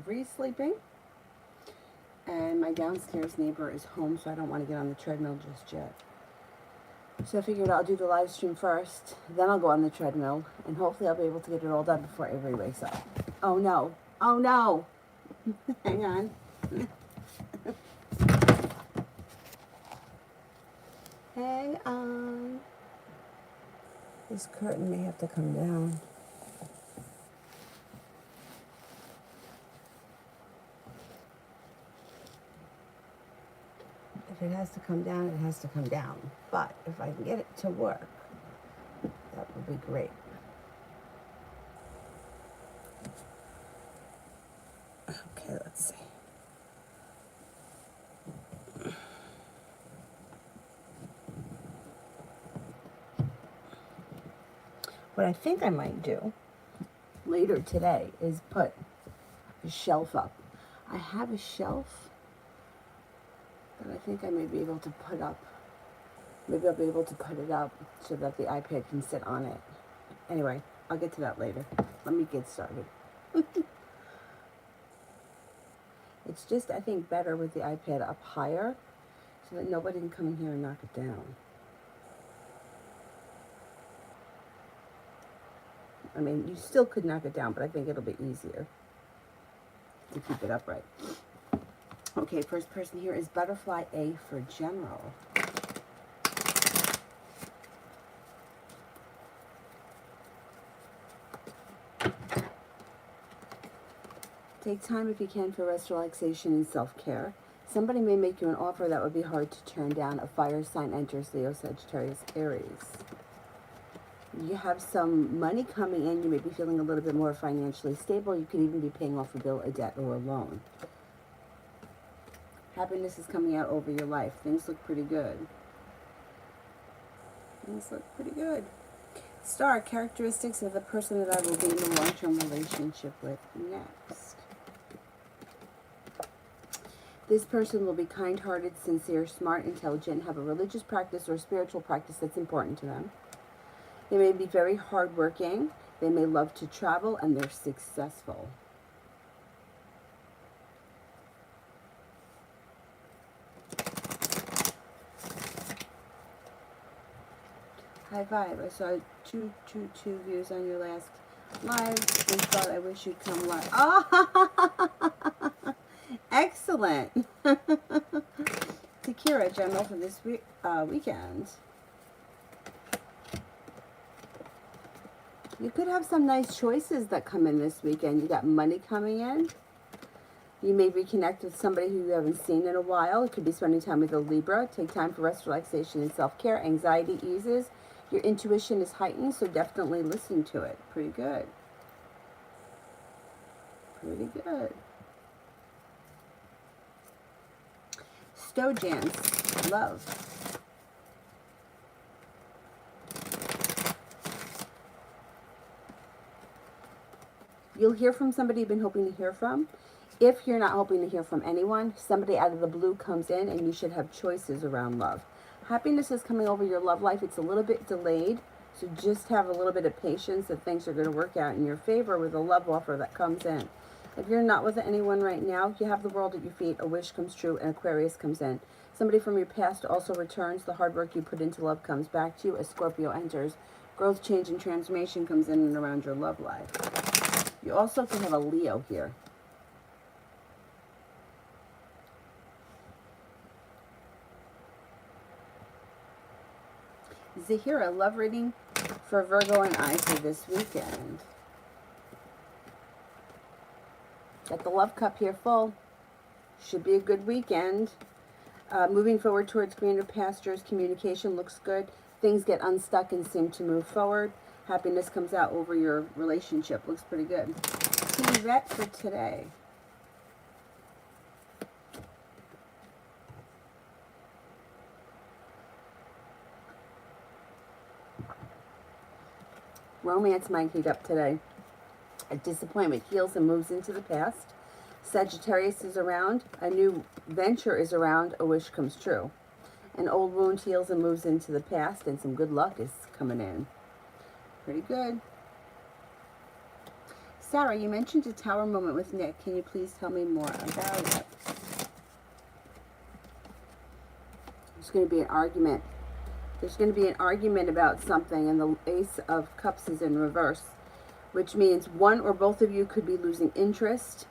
Avery's sleeping. And my downstairs neighbor is home, so I don't want to get on the treadmill just yet. So I figured I'll do the live stream first, then I'll go on the treadmill, and hopefully I'll be able to get it all done before Avery wakes up. Oh no. Oh no. Hang on. Hang on. This curtain may have to come down. If it has to come down, it has to come down. But if I can get it to work, that would be great. Okay, let's see. What I think I might do later today is put a shelf up. I have a shelf that I think I may be able to put up. Maybe I'll be able to put it up so that the iPad can sit on it. Anyway, I'll get to that later. Let me get started. It's just, I think, better with the iPad up higher so that nobody can come in here and knock it down. I mean, you still could knock it down, but I think it'll be easier to keep it upright. Okay, first person here is Butterfly A for General. Take time if you can for rest, relaxation, and self-care. Somebody may make you an offer that would be hard to turn down. A fire sign enters Leo, Sagittarius, Aries. You have some money coming in. You may be feeling a little bit more financially stable. You could even be paying off a bill, a debt, or a loan. Happiness is coming out over your life. Things look pretty good. Things look pretty good. Star, characteristics of the person that I will be in a long-term relationship with next. This person will be kind-hearted, sincere, smart, intelligent, have a religious practice or spiritual practice that's important to them. They may be very hardworking. They may love to travel, and they're successful. High five. I saw 222 views on your last live and thought I wish you'd come live. Oh, excellent. Takira, general for this weekend. You could have some nice choices that come in this weekend. You got money coming in. You may reconnect with somebody who you haven't seen in a while. It could be spending time with a Libra. Take time for rest, relaxation, and self-care. Anxiety eases. Your intuition is heightened, so definitely listen to it. Pretty good. Pretty good. Stojans, love. You'll hear from somebody you've been hoping to hear from. If you're not hoping to hear from anyone, somebody out of the blue comes in and you should have choices around love. Happiness is coming over your love life. It's a little bit delayed, so just have a little bit of patience that things are going to work out in your favor with a love offer that comes in. If you're not with anyone right now, you have the world at your feet. A wish comes true, and Aquarius comes in. Somebody from your past also returns. The hard work you put into love comes back to you as Scorpio enters. Growth, change, and transformation comes in and around your love life. You also can have a Leo here. Zahira, love reading for Virgo and I for this weekend. Got the love cup here full. Should be a good weekend. Moving forward towards greener pastures. Communication looks good. Things get unstuck and seem to move forward. Happiness comes out over your relationship. Looks pretty good. Team Vet for today. Romance might heat up today. A disappointment heals and moves into the past. Sagittarius is around. A new venture is around. A wish comes true. An old wound heals and moves into the past, and some good luck is coming in. Pretty good. Sarah, you mentioned a tower moment with Nick. Can you please tell me more about it? There's going to be an argument. There's going to be an argument about something, and the Ace of Cups is in reverse, which means one or both of you could be losing interest,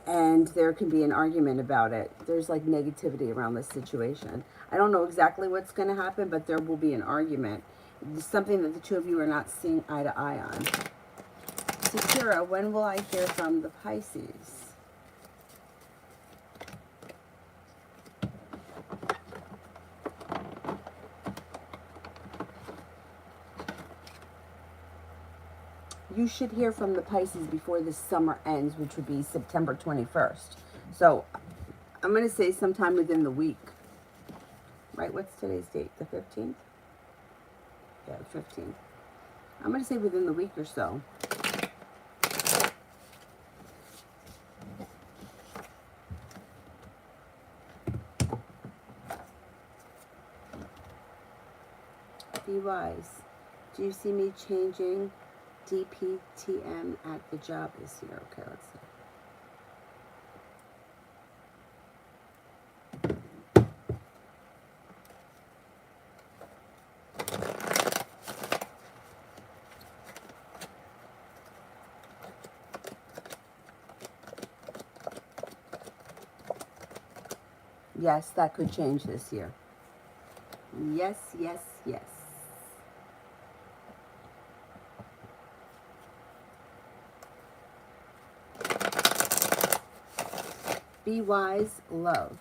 and there can be an argument about it. There's like negativity around this situation. I don't know exactly what's going to happen, but there will be an argument. It's something that the two of you are not seeing eye to eye on. Sakura, when will I hear from the Pisces? You should hear from the Pisces before the summer ends, which would be September 21st. So I'm going to say sometime within the week. Right, what's today's date? The 15th? Yeah, the 15th. I'm going to say within the week or so. Be wise. Do you see me changing DPTM at the job this year? Okay, let's see. Yes, that could change this year. Yes, yes, yes. Be wise, love.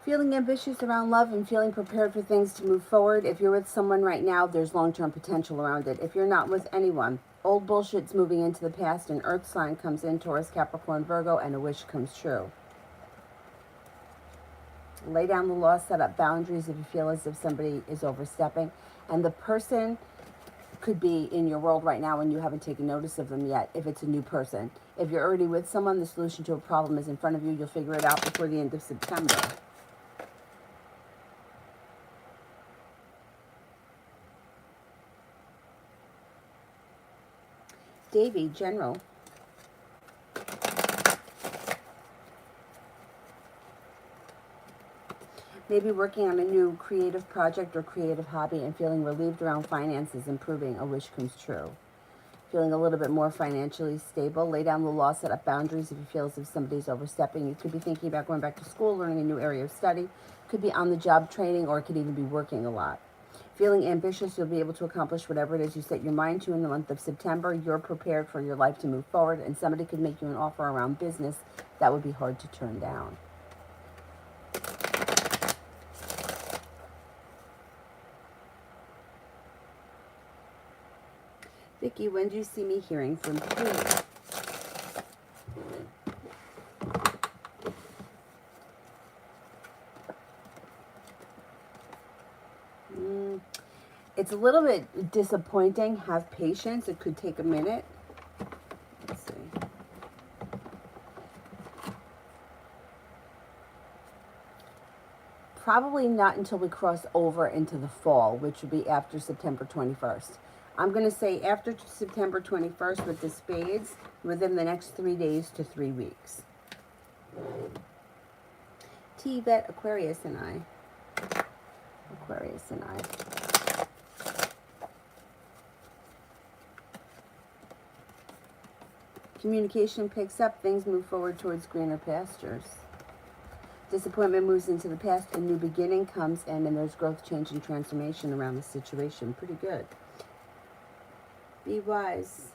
Feeling ambitious around love and feeling prepared for things to move forward. If you're with someone right now, there's long-term potential around it. If you're not with anyone, old bullshit's moving into the past, an earth sign comes in, Taurus, Capricorn, Virgo, and a wish comes true. Lay down the law, set up boundaries if you feel as if somebody is overstepping. And the person could be in your world right now and you haven't taken notice of them yet if it's a new person. If you're already with someone, the solution to a problem is in front of you. You'll figure it out before the end of September. Davy, General. Maybe working on a new creative project or creative hobby and feeling relieved around finances improving. A wish comes true. Feeling a little bit more financially stable. Lay down the law, set up boundaries if you feel as if somebody's overstepping. You could be thinking about going back to school, learning a new area of study. Could be on the job training, or it could even be working a lot. Feeling ambitious, you'll be able to accomplish whatever it is you set your mind to in the month of September. You're prepared for your life to move forward, and somebody could make you an offer around business that would be hard to turn down. Vicky, when do you see me hearing from you? It's a little bit disappointing. Have patience. It could take a minute. Let's see. Probably not until we cross over into the fall, which would be after September 21st. I'm going to say after September 21st with the spades, within the next 3 days to 3 weeks. T-Vet, Aquarius and I. Aquarius and I. Communication picks up. Things move forward towards greener pastures. Disappointment moves into the past. A new beginning comes in, and there's growth, change, and transformation around the situation. Pretty good. Be wise.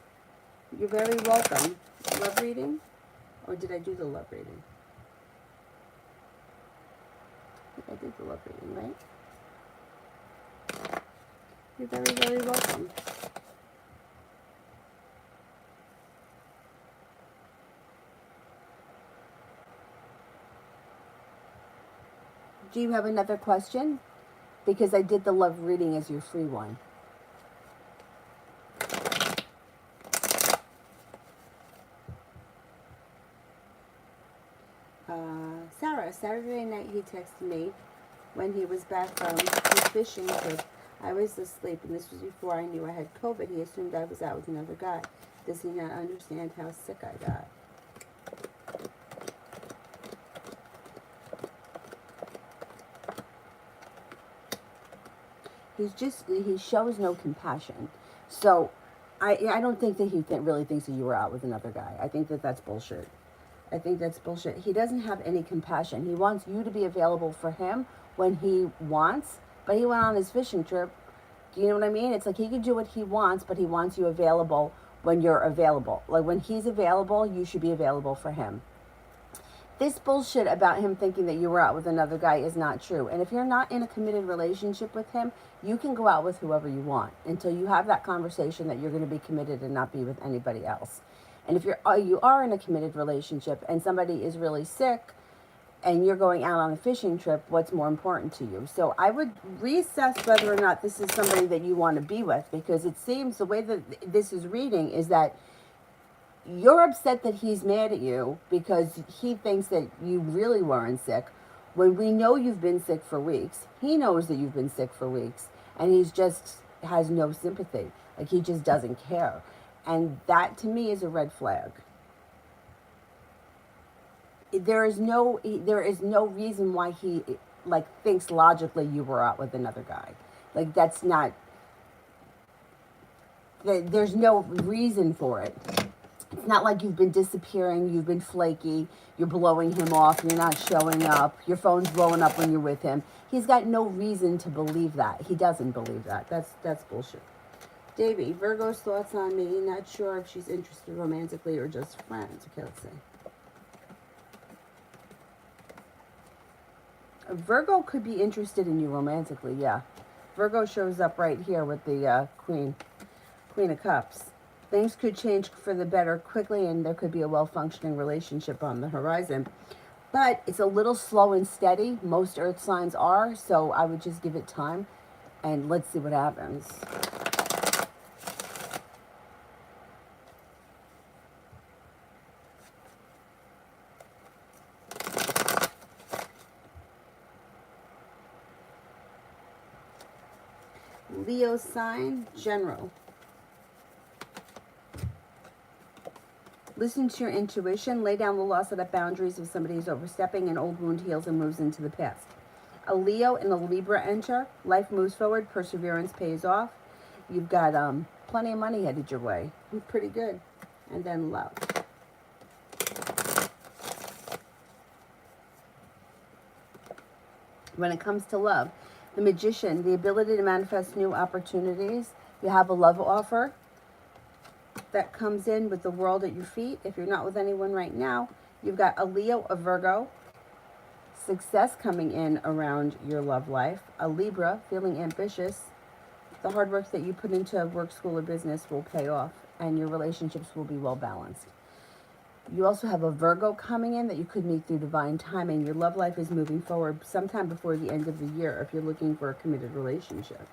You're very welcome. Love reading? Or did I do the love reading? I think I did the love reading, right? You're very, very welcome. Do you have another question? Because I did the love reading as your free one. Sarah, Saturday night he texted me when he was back from his fishing trip. I was asleep, and this was before I knew I had COVID. He assumed I was out with another guy. Does he not understand how sick I got? He shows no compassion. So I don't think that he really thinks that you were out with another guy. I think that that's bullshit. I think that's bullshit. He doesn't have any compassion. He wants you to be available for him when he wants, but he went on his fishing trip. Do you know what I mean? It's like he can do what he wants, but he wants you available when you're available. Like when he's available, you should be available for him. This bullshit about him thinking that you were out with another guy is not true. And if you're not in a committed relationship with him, you can go out with whoever you want until you have that conversation that you're going to be committed and not be with anybody else. And if you are in a committed relationship and somebody is really sick and you're going out on a fishing trip, what's more important to you? So I would reassess whether or not this is somebody that you want to be with, because it seems the way that this is reading is that you're upset that he's mad at you because he thinks that you really weren't sick, when we know you've been sick for weeks. He knows that you've been sick for weeks, and he's just has no sympathy. Like he just doesn't care. And that to me is a red flag. There is no reason why he like thinks logically you were out with another guy. Like that's not, there's no reason for it. It's not like you've been disappearing, you've been flaky, you're blowing him off, you're not showing up, your phone's blowing up when you're with him. He's got no reason to believe that. He doesn't believe that. That's bullshit. Davey, Virgo's thoughts on me. Not sure if she's interested romantically or just friends. Okay, let's see. Virgo could be interested in you romantically, yeah. Virgo shows up right here with the Queen of Cups. Things could change for the better quickly, and there could be a well-functioning relationship on the horizon. But it's a little slow and steady. Most earth signs are, so I would just give it time, and let's see what happens. Leo sign, general. Listen to your intuition. Lay down the law, set up boundaries if somebody is overstepping. An old wound heals and moves into the past. A Leo and a Libra enter. Life moves forward. Perseverance pays off. You've got plenty of money headed your way. Pretty good. And then love. When it comes to love, the Magician, the ability to manifest new opportunities. You have a love offer that comes in with the world at your feet. If you're not with anyone right now, you've got a Leo, a Virgo, success coming in around your love life. A Libra, feeling ambitious. The hard work that you put into work, school, or business will pay off, and your relationships will be well balanced. You also have a Virgo coming in that you could meet through divine timing. Your love life is moving forward sometime before the end of the year if you're looking for a committed relationship.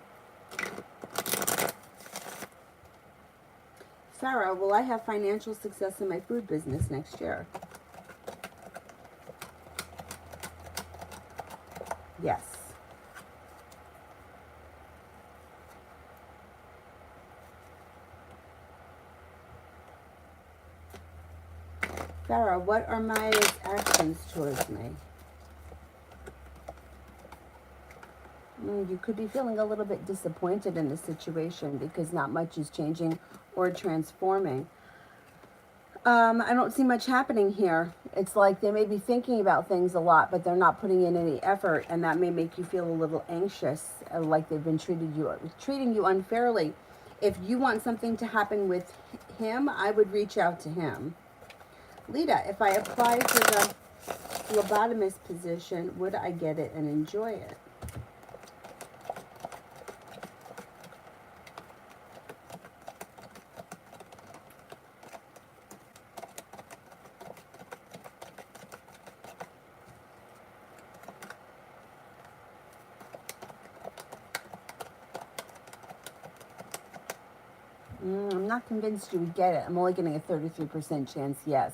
Sarah, will I have financial success in my food business next year? Yes. Sarah, what are Maya's actions towards me? You could be feeling a little bit disappointed in the situation because not much is changing or transforming. I don't see much happening here. It's like they may be thinking about things a lot, but they're not putting in any effort, and that may make you feel a little anxious, like they've been treating you unfairly. If you want something to happen with him, I would reach out to him. Lita, if I apply for the phlebotomist position, would I get it and enjoy it? I'm not convinced you would get it. I'm only getting a 33% chance, yes.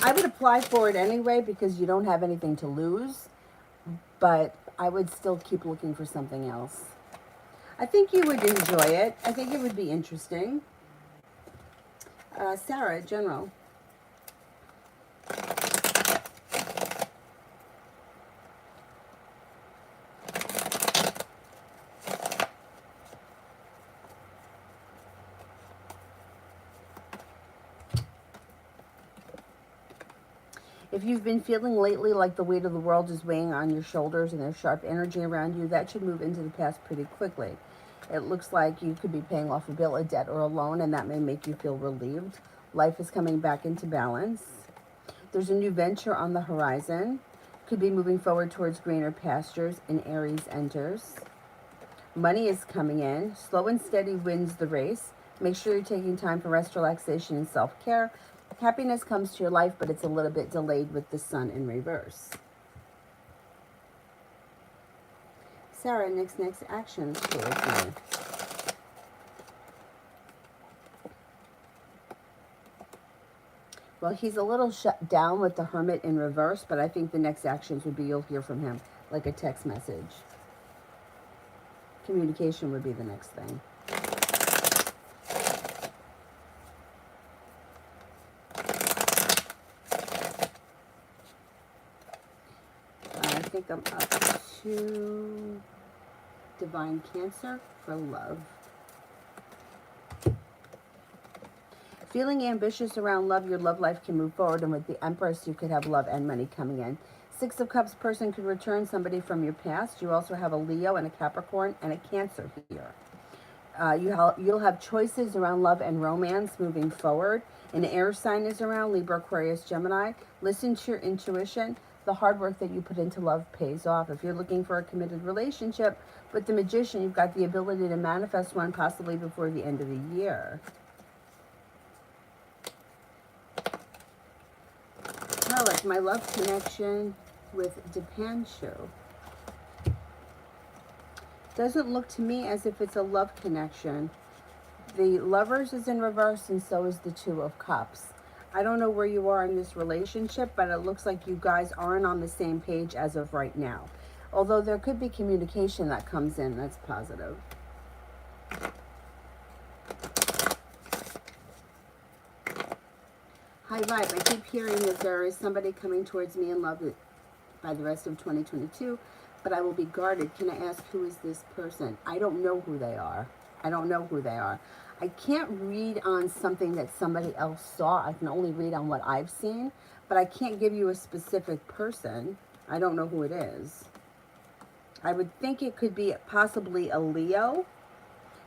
I would apply for it anyway because you don't have anything to lose. But I would still keep looking for something else. I think you would enjoy it. I think it would be interesting. Sarah, General. If you've been feeling lately like the weight of the world is weighing on your shoulders and there's sharp energy around you, that should move into the past pretty quickly. It looks like you could be paying off a bill, a debt, or a loan, and that may make you feel relieved. Life is coming back into balance. There's a new venture on the horizon. Could be moving forward towards greener pastures, and Aries enters. Money is coming in. Slow and steady wins the race. Make sure you're taking time for rest, relaxation, and self-care. Happiness comes to your life, but it's a little bit delayed with the sun in reverse. Sarah, next actions towards me. Well, he's a little shut down with the Hermit in reverse, but I think the next actions would be you'll hear from him, like a text message. Communication would be the next thing. I think I'm up to Divine Cancer for love. Feeling ambitious around love, your love life can move forward, and with the Empress, you could have love and money coming in. Six of Cups person could return somebody from your past. You also have a Leo and a Capricorn and a Cancer here. You'll have choices around love and romance moving forward. An air sign is around, Libra, Aquarius, Gemini. Listen to your intuition. The hard work that you put into love pays off. If you're looking for a committed relationship with the Magician, you've got the ability to manifest one possibly before the end of the year. Like my love connection with Depanshu. Doesn't look to me as if it's a love connection. The Lovers is in reverse, and so is the Two of Cups. I don't know where you are in this relationship, but it looks like you guys aren't on the same page as of right now. Although there could be communication that comes in that's positive. High vibe. I keep hearing that there is somebody coming towards me in love by the rest of 2022, but I will be guarded. Can I ask who is this person? I don't know who they are. I don't know who they are. I can't read on something that somebody else saw. I can only read on what I've seen, but I can't give you a specific person. I don't know who it is. I would think it could be possibly a Leo.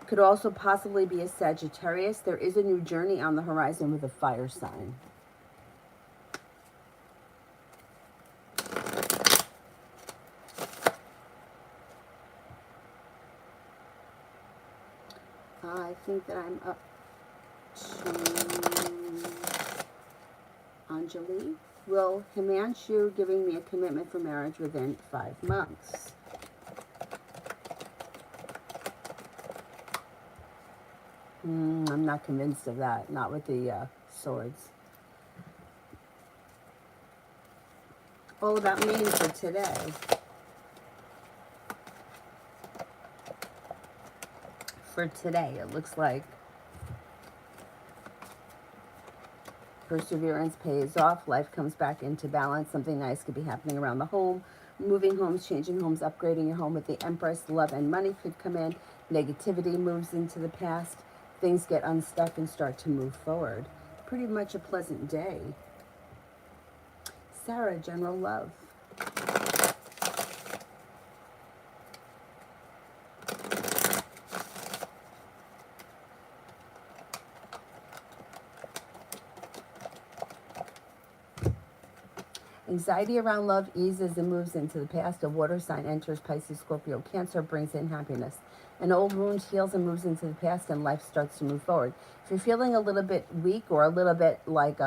Could also possibly be a Sagittarius. There is a new journey on the horizon with a fire sign. I think that I'm up to Anjali. Will Himanshu giving me a commitment for marriage within 5 months? I'm not convinced of that. Not with the swords. All about me for today. For today, it looks like perseverance pays off. Life comes back into balance. Something nice could be happening around the home. Moving homes, changing homes, upgrading your home with the Empress. Love and money could come in. Negativity moves into the past. Things get unstuck and start to move forward. Pretty much a pleasant day. Sarah, general love. Anxiety around love eases and moves into the past. A water sign enters Pisces, Scorpio, Cancer, brings in happiness. An old wound heals and moves into the past, and life starts to move forward. If you're feeling a little bit weak or a little bit like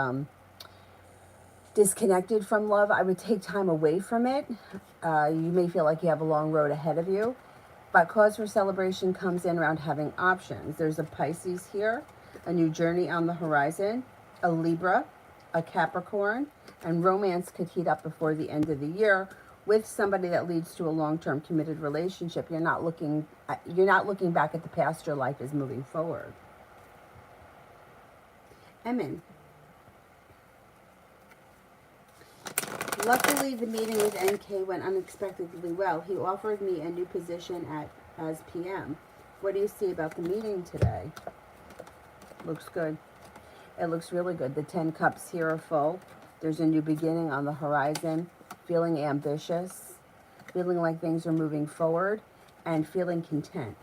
disconnected from love, I would take time away from it. You may feel like you have a long road ahead of you. But cause for celebration comes in around having options. There's a Pisces here, a new journey on the horizon, a Libra, a Capricorn, and romance could heat up before the end of the year, with somebody that leads to a long-term committed relationship. You're not looking back at the past. Your life is moving forward. Amen. Luckily, the meeting with NK went unexpectedly well. He offered me a new position as PM. What do you see about the meeting today? Looks good. It looks really good. The 10 cups here are full. There's a new beginning on the horizon. Feeling ambitious. Feeling like things are moving forward. And feeling content.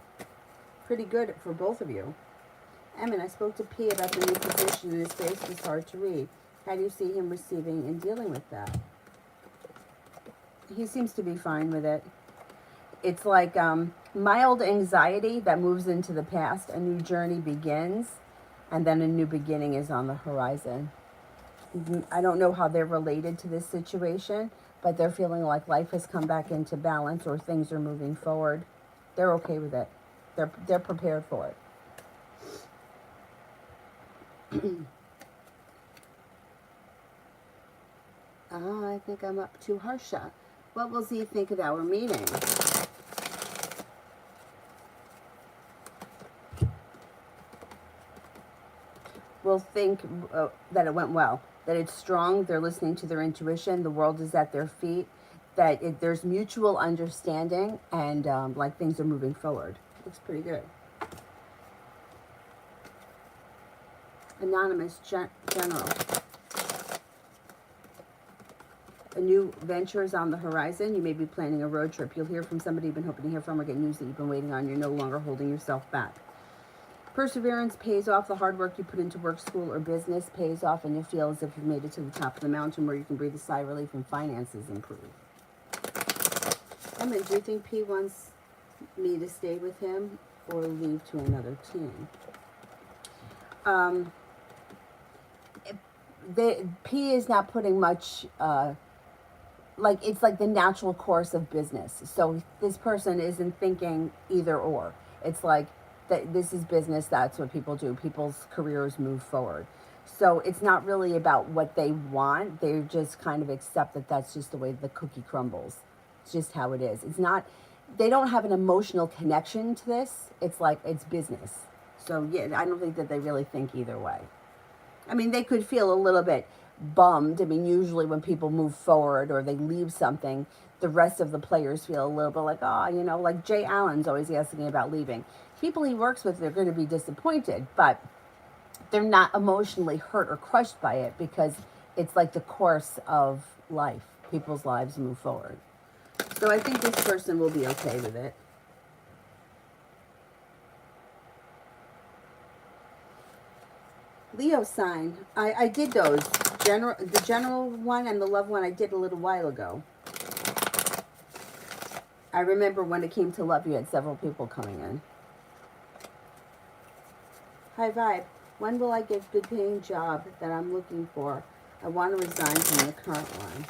Pretty good for both of you. Emin, I spoke to P about the new position and his face was hard to read. How do you see him receiving and dealing with that? He seems to be fine with it. It's like mild anxiety that moves into the past. A new journey begins, and then a new beginning is on the horizon. I don't know how they're related to this situation, but they're feeling like life has come back into balance or things are moving forward. They're okay with it. They're prepared for it. I think I'm up to Harsha. What will Z think of our meeting? Will think that it went well, that it's strong, they're listening to their intuition, the world is at their feet, that there's mutual understanding, and like things are moving forward. Looks pretty good. Anonymous General. A new venture is on the horizon. You may be planning a road trip. You'll hear from somebody you've been hoping to hear from or get news that you've been waiting on. You're no longer holding yourself back. Perseverance pays off. The hard work you put into work, school, or business pays off, and you'll feel as if you've made it to the top of the mountain where you can breathe a sigh of relief and finances improve. Emma, do you think P wants me to stay with him or leave to another team? P is not putting much... it's like the natural course of business. So this person isn't thinking either or. It's like that this is business, that's what people do. People's careers move forward. So it's not really about what they want. They just kind of accept that that's just the way the cookie crumbles. It's just how it is. It's not, they don't have an emotional connection to this. It's like, it's business. So yeah, I don't think that they really think either way. I mean, they could feel a little bit bummed. I mean, usually when people move forward or they leave something, the rest of the players feel a little bit like, oh, you know, like Jay Allen's always asking about leaving. People he works with, they're going to be disappointed, but they're not emotionally hurt or crushed by it because it's like the course of life. People's lives move forward. So I think this person will be okay with it. Leo sign. I did those. The general one and the love one I did a little while ago. I remember when it came to love, you had several people coming in. Hi, Vibe. When will I get a good paying job that I'm looking for? I want to resign from the current one.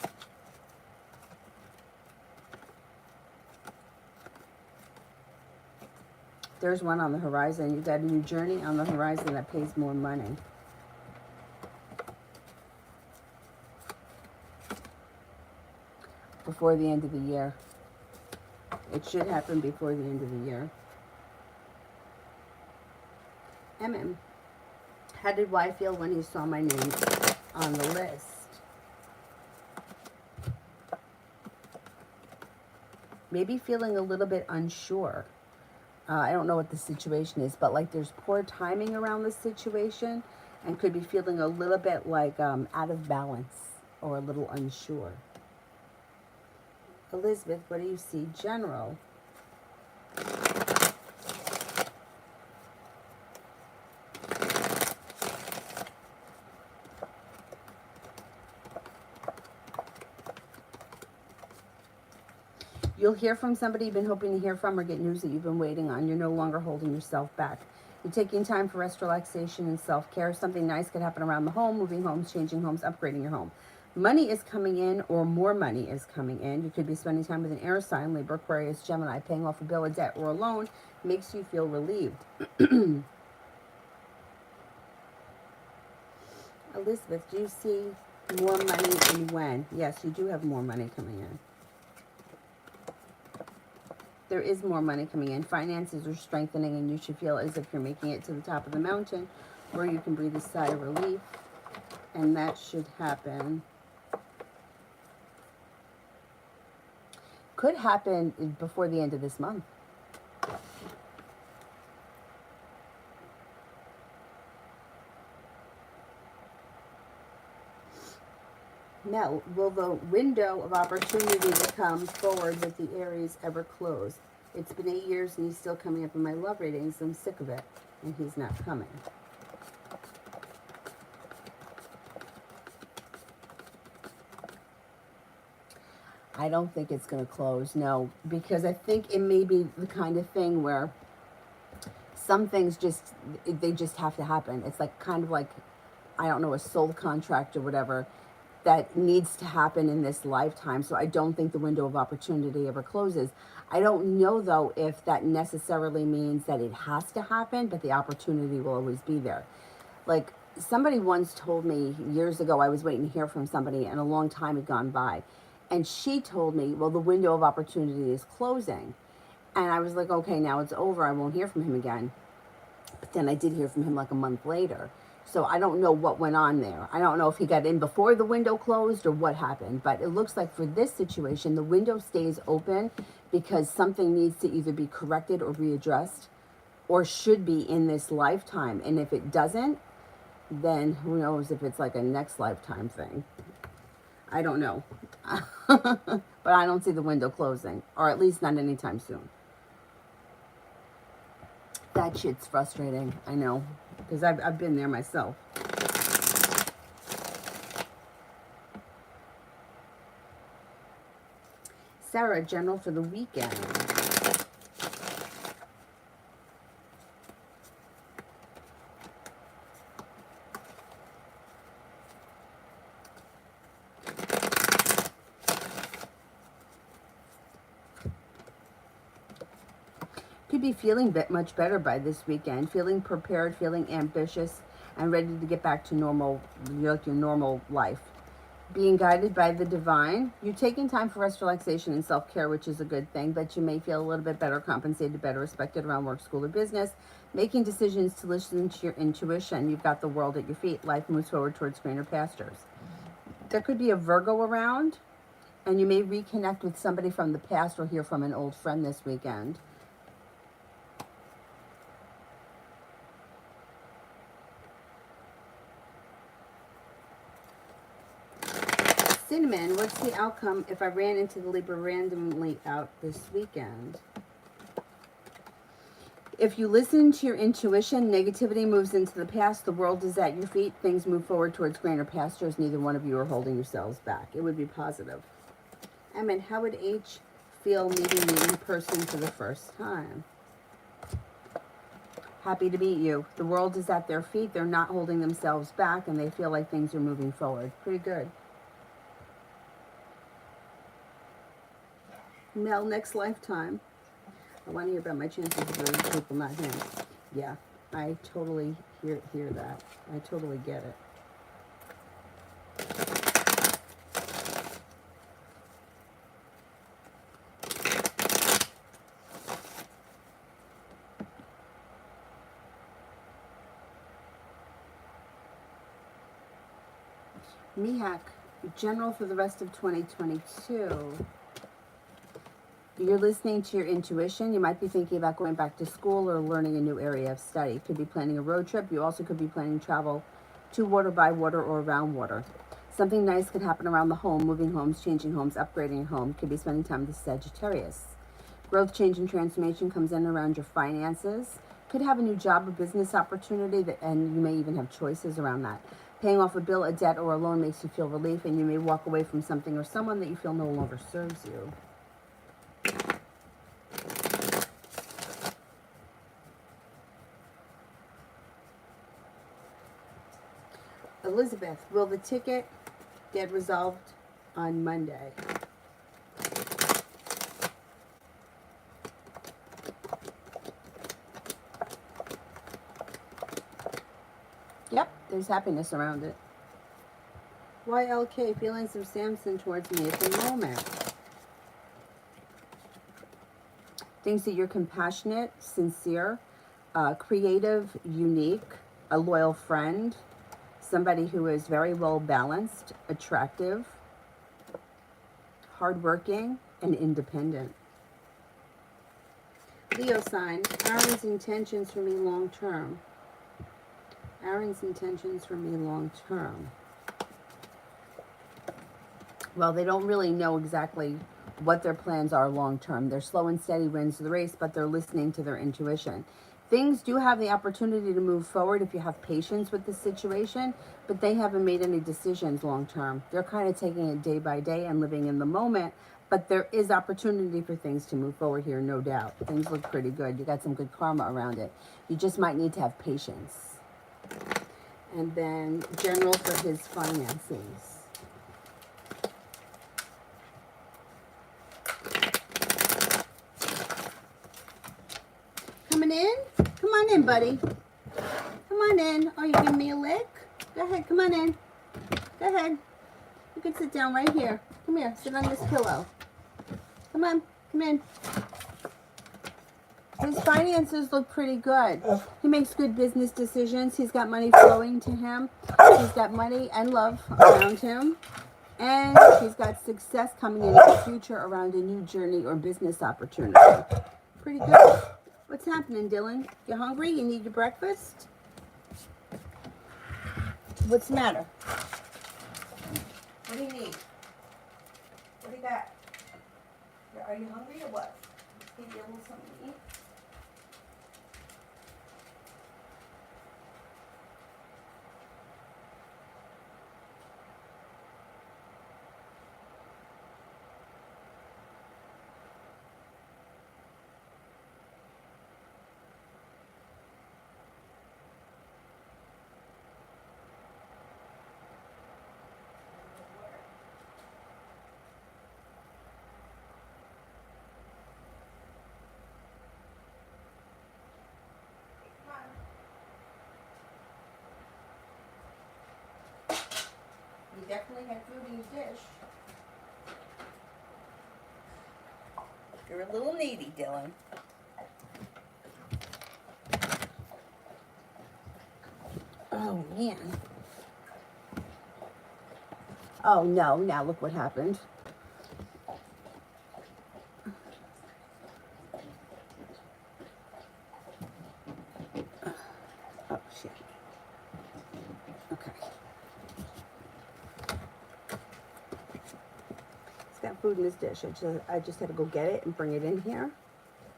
There's one on the horizon. You've got a new journey on the horizon that pays more money. Before the end of the year. It should happen before the end of the year. MM. How did Y feel when he saw my name on the list? Maybe feeling a little bit unsure. I don't know what the situation is, but like there's poor timing around the situation and could be feeling a little bit like out of balance or a little unsure. Elizabeth, what do you see? General. You'll hear from somebody you've been hoping to hear from or get news that you've been waiting on. You're no longer holding yourself back. You're taking time for rest, relaxation, and self-care. Something nice could happen around the home, moving homes, changing homes, upgrading your home. Money is coming in or more money is coming in. You could be spending time with an air sign, Libra, Aquarius, Gemini, paying off a bill, a debt, or a loan makes you feel relieved. Elizabeth, do you see more money and when? Yes, you do have more money coming in. There is more money coming in. Finances are strengthening, and you should feel as if you're making it to the top of the mountain, where you can breathe a sigh of relief. And that should happen. Could happen before the end of this month. Now, will the window of opportunity to come forward with the Aries ever close? It's been 8 years and he's still coming up in my love readings. I'm sick of it, and he's not coming. I don't think it's going to close, no, because I think it may be the kind of thing where some things they just have to happen. It's like kind of like, I don't know, a soul contract or whatever that needs to happen in this lifetime. So I don't think the window of opportunity ever closes. I don't know, though, if that necessarily means that it has to happen, but the opportunity will always be there. Like, somebody once told me years ago, I was waiting to hear from somebody, and a long time had gone by. And she told me, well, the window of opportunity is closing. And I was like, okay, now it's over. I won't hear from him again. But then I did hear from him like a month later. So I don't know what went on there. I don't know if he got in before the window closed or what happened. But it looks like for this situation, the window stays open because something needs to either be corrected or readdressed, or should be in this lifetime. And if it doesn't, then who knows if it's like a next lifetime thing. I don't know. But I don't see the window closing, or at least not anytime soon. That shit's frustrating, I know, because I've been there myself. Sarah, general for the weekend. Could be feeling much better by this weekend, feeling prepared, feeling ambitious, and ready to get back to normal, your normal life. Being guided by the divine. You're taking time for rest, relaxation, and self-care, which is a good thing, but you may feel a little bit better compensated, better respected around work, school, or business. Making decisions to listen to your intuition. You've got the world at your feet. Life moves forward towards greener pastures. There could be a Virgo around, and you may reconnect with somebody from the past or hear from an old friend this weekend. Cinnamon, what's the outcome if I ran into the Libra randomly out this weekend? If you listen to your intuition, negativity moves into the past, the world is at your feet, things move forward towards greener pastures, neither one of you are holding yourselves back. It would be positive. And how would H feel meeting me in person for the first time? Happy to meet you. The world is at their feet, they're not holding themselves back, and they feel like things are moving forward. Pretty good. Mel, next lifetime. I want to hear about my chances of those people, not him. Yeah, I totally hear that. I totally get it. Mihak, general for the rest of 2022. You're listening to your intuition. You might be thinking about going back to school or learning a new area of study. Could be planning a road trip. You also could be planning travel to water, by water, or around water. Something nice could happen around the home, moving homes, changing homes, upgrading your home. Could be spending time with Sagittarius. Growth, change, and transformation comes in around your finances. Could have a new job or business opportunity, and you may even have choices around that. Paying off a bill, a debt, or a loan makes you feel relief, and you may walk away from something or someone that you feel no longer serves you. Elizabeth, will the ticket get resolved on Monday? Yep, there's happiness around it. YLK, feelings of Samson towards me at the moment. Thinks that you're compassionate, sincere, creative, unique, a loyal friend, somebody who is very well balanced, attractive, hardworking, and independent. Leo sign, Aaron's intentions for me long term. Aaron's intentions for me long term. Well, they don't really know exactly what their plans are long term. They're slow and steady wins the race, but they're listening to their intuition. Things do have the opportunity to move forward if you have patience with the situation, but they haven't made any decisions long term. They're kind of taking it day by day and living in the moment, but there is opportunity for things to move forward here, no doubt. Things look pretty good. You got some good karma around it. You just might need to have patience. And then general for his finances. Coming in? Come on in, buddy. Come on in. Oh, you giving me a lick? Go ahead, come on in. Go ahead. You can sit down right here. Come here, sit on this pillow. Come on, come in. His finances look pretty good. He makes good business decisions. He's got money flowing to him. He's got money and love around him. And he's got success coming into the future around a new journey or business opportunity. Pretty good. What's happening, Dylan? You hungry? You need your breakfast? What's the matter? What do you need? What do you got? Are you hungry or what? Give you a little something to eat? You definitely had food in your dish. You're a little needy, Dylan. Oh, man. Oh, no. Now look what happened. Oh, shit. Okay. He's got food in his dish. I just had to go get it and bring it in here.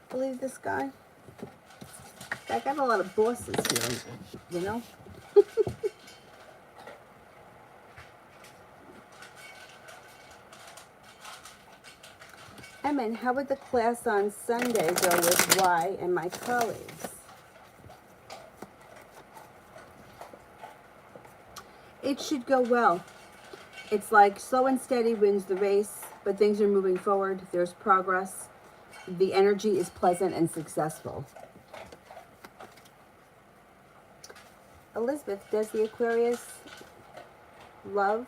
Believe this guy? I got a lot of bosses here, you know? Emin, how would the class on Sunday go with Y and my colleagues? It should go well. It's like slow and steady wins the race, but things are moving forward. There's progress. The energy is pleasant and successful. Elizabeth, does the Aquarius love?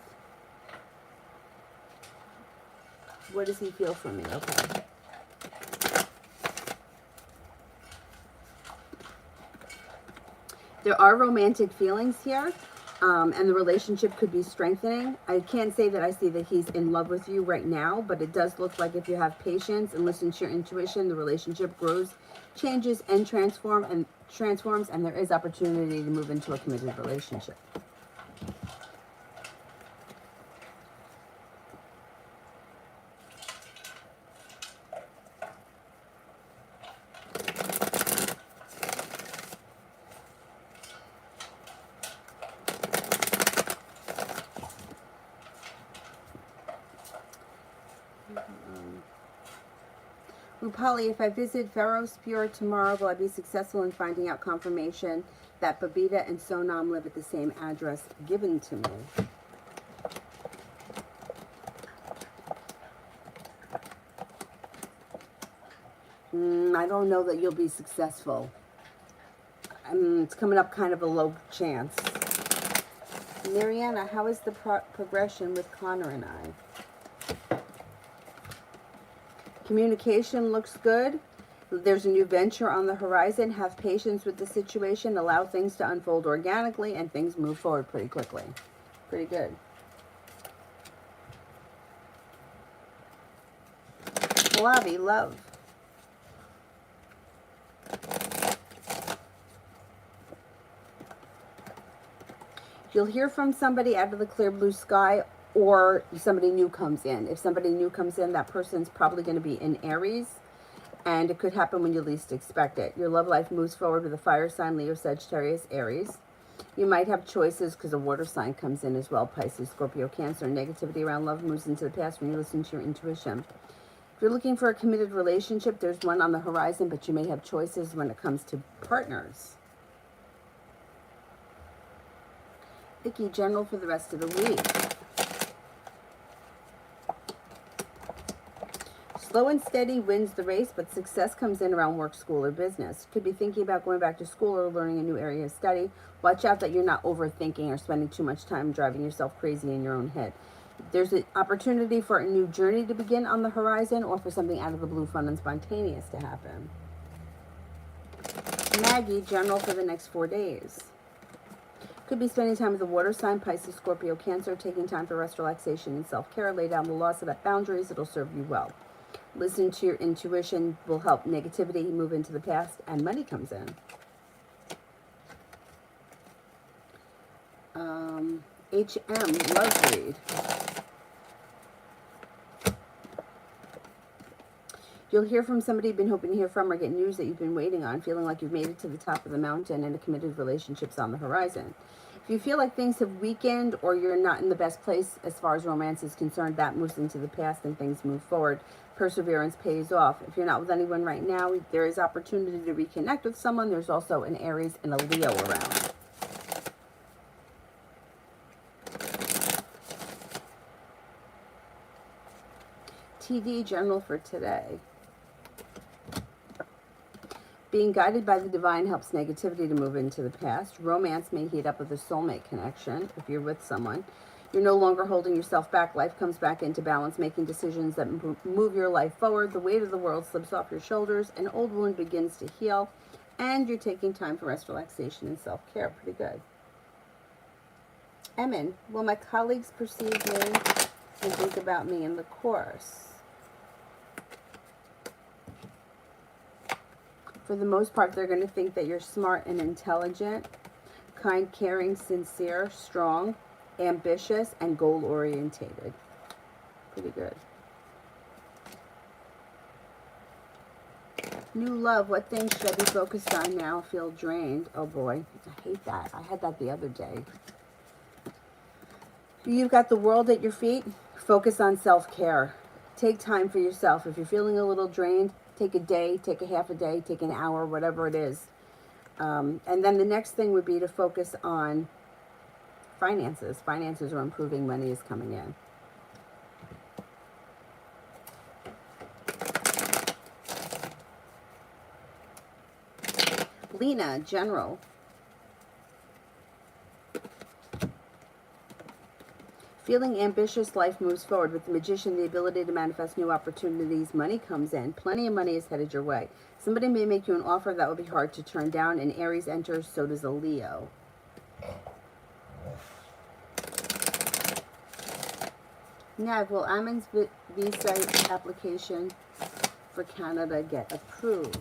What does he feel for me? Okay. There are romantic feelings here, and the relationship could be strengthening. I can't say that I see that he's in love with you right now, but it does look like if you have patience and listen to your intuition, the relationship grows, changes, and transforms, and there is opportunity to move into a committed relationship. Rupali, if I visit Ferrospure tomorrow, will I be successful in finding out confirmation that Babita and Sonam live at the same address given to me? I don't know that you'll be successful. It's coming up kind of a low chance. Mariana, how is the progression with Connor and I? Communication looks good. There's a new venture on the horizon. Have patience with the situation. Allow things to unfold organically, and things move forward pretty quickly. Pretty good. Lobby, love. You'll hear from somebody out of the clear blue sky, or somebody new comes in. If somebody new comes in, that person's probably going to be in Aries, and it could happen when you least expect it. Your love life moves forward with a fire sign, Leo, Sagittarius, Aries. You might have choices because a water sign comes in as well, Pisces, Scorpio, Cancer. Negativity around love moves into the past when you listen to your intuition. If you're looking for a committed relationship, there's one on the horizon, but you may have choices when it comes to partners. Icky, general for the rest of the week. Slow and steady wins the race, but success comes in around work, school, or business. Could be thinking about going back to school or learning a new area of study. Watch out that you're not overthinking or spending too much time driving yourself crazy in your own head. There's an opportunity for a new journey to begin on the horizon, or for something out of the blue, fun and spontaneous to happen. Maggie, general for the next 4 days. Could be spending time with the water sign, Pisces, Scorpio, Cancer, taking time for rest, relaxation, and self-care. Lay down the law, set up boundaries. It'll serve you well. Listening to your intuition will help negativity move into the past, and money comes in. HM, love read. You'll hear from somebody you've been hoping to hear from, or get news that you've been waiting on, feeling like you've made it to the top of the mountain and a committed relationship's on the horizon. If you feel like things have weakened or you're not in the best place as far as romance is concerned, that moves into the past and things move forward. Perseverance pays off. If you're not with anyone right now, there is opportunity to reconnect with someone. There's also an Aries and a Leo around. TD, general for today. Being guided by the divine helps negativity to move into the past. Romance may heat up with a soulmate connection if you're with someone. You're no longer holding yourself back. Life comes back into balance, making decisions that move your life forward. The weight of the world slips off your shoulders. An old wound begins to heal. And you're taking time for rest, relaxation, and self-care. Pretty good. Emin, will my colleagues perceive me and think about me in the course? For the most part, they're going to think that you're smart and intelligent, kind, caring, sincere, strong, ambitious, and goal-orientated. Pretty good. New love. What things should I be focused on now? Feel drained. Oh boy, I hate that. I had that the other day. You've got the world at your feet. Focus on self-care. Take time for yourself. If you're feeling a little drained, take a day, take a half a day, take an hour, whatever it is. And then the next thing would be to focus on finances. Finances are improving. Money is coming in. Lena, general. Feeling ambitious, life moves forward. With the Magician, the ability to manifest new opportunities, money comes in. Plenty of money is headed your way. Somebody may make you an offer that would be hard to turn down. And Aries enters, so does a Leo. Nav, will Amin's visa application for Canada get approved?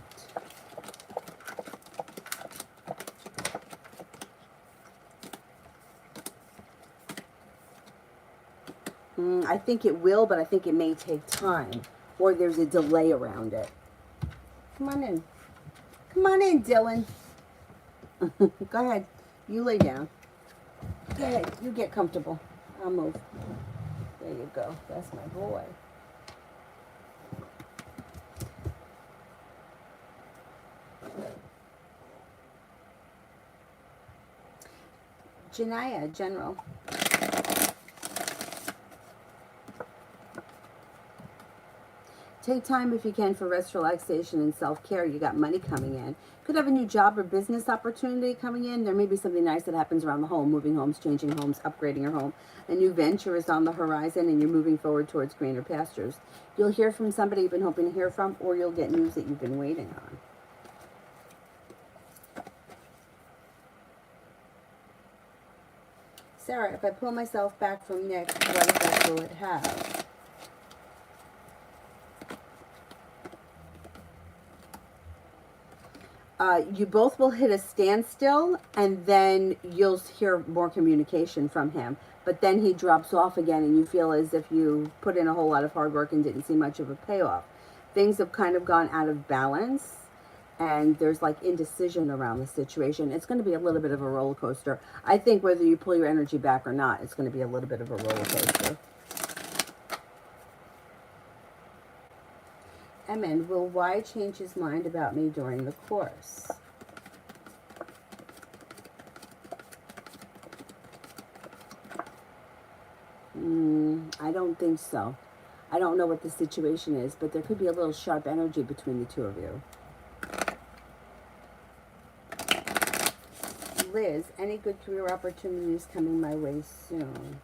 I think it will, but I think it may take time, or there's a delay around it. Come on in. Come on in, Dylan. Go ahead. You lay down. Go ahead. You get comfortable. I'll move. There you go. That's my boy. Janaya, general. Take time if you can for rest, relaxation, and self-care. You got money coming in. Could have a new job or business opportunity coming in. There may be something nice that happens around the home, moving homes, changing homes, upgrading your home. A new venture is on the horizon and you're moving forward towards greener pastures. You'll hear from somebody you've been hoping to hear from, or you'll get news that you've been waiting on. Sarah, if I pull myself back from Nick, what effect will it have? You both will hit a standstill, and then you'll hear more communication from him. But then he drops off again, and you feel as if you put in a whole lot of hard work and didn't see much of a payoff. Things have kind of gone out of balance, and there's like indecision around the situation. It's going to be a little bit of a roller coaster. I think whether you pull your energy back or not, it's going to be a little bit of a roller coaster. Emin, will Y change his mind about me during the course? I don't think so. I don't know what the situation is, but there could be a little sharp energy between the two of you. Liz, any good career opportunities coming my way soon?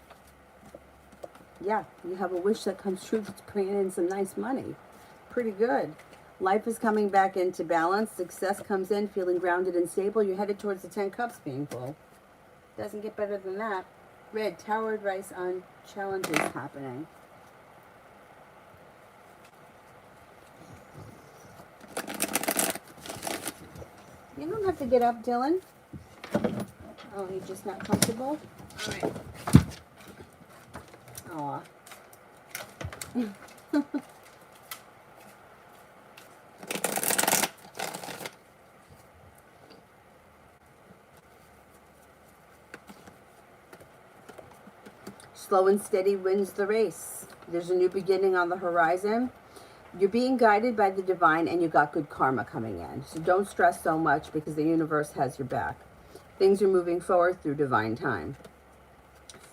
Yeah, you have a wish that comes true that's bringing in some nice money. Pretty good. Life is coming back into balance. Success comes in, feeling grounded and stable. You're headed towards the 10 cups being full. Doesn't get better than that. Red, tower advice on challenges happening. You don't have to get up, Dylan. Oh, you're just not comfortable? All right. Aw. Slow and steady wins the race. There's a new beginning on the horizon. You're being guided by the divine, and you got good karma coming in. So don't stress so much, because the universe has your back. Things are moving forward through divine time.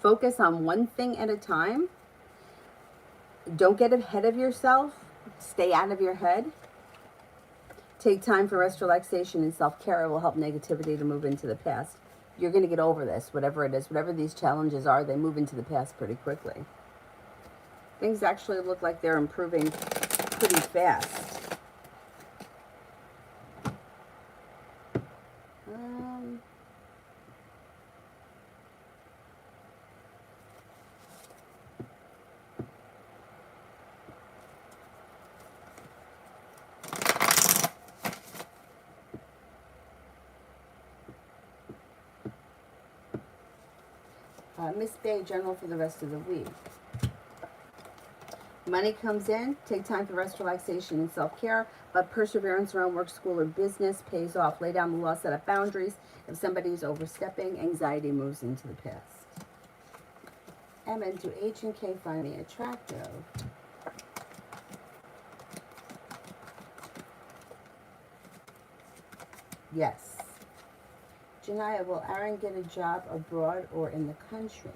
Focus on one thing at a time. Don't get ahead of yourself. Stay out of your head. Take time for rest, relaxation, and self-care. It will help negativity to move into the past. You're going to get over this, whatever it is. Whatever these challenges are, they move into the past pretty quickly. Things actually look like they're improving pretty fast. Miss Bay, general for the rest of the week. Money comes in. Take time for rest, relaxation, and self-care. But perseverance around work, school, or business pays off. Lay down the law, set up boundaries. If somebody's overstepping, anxiety moves into the past. M and do H and K find me attractive? Yes. Janaya, will Aaron get a job abroad or in the country?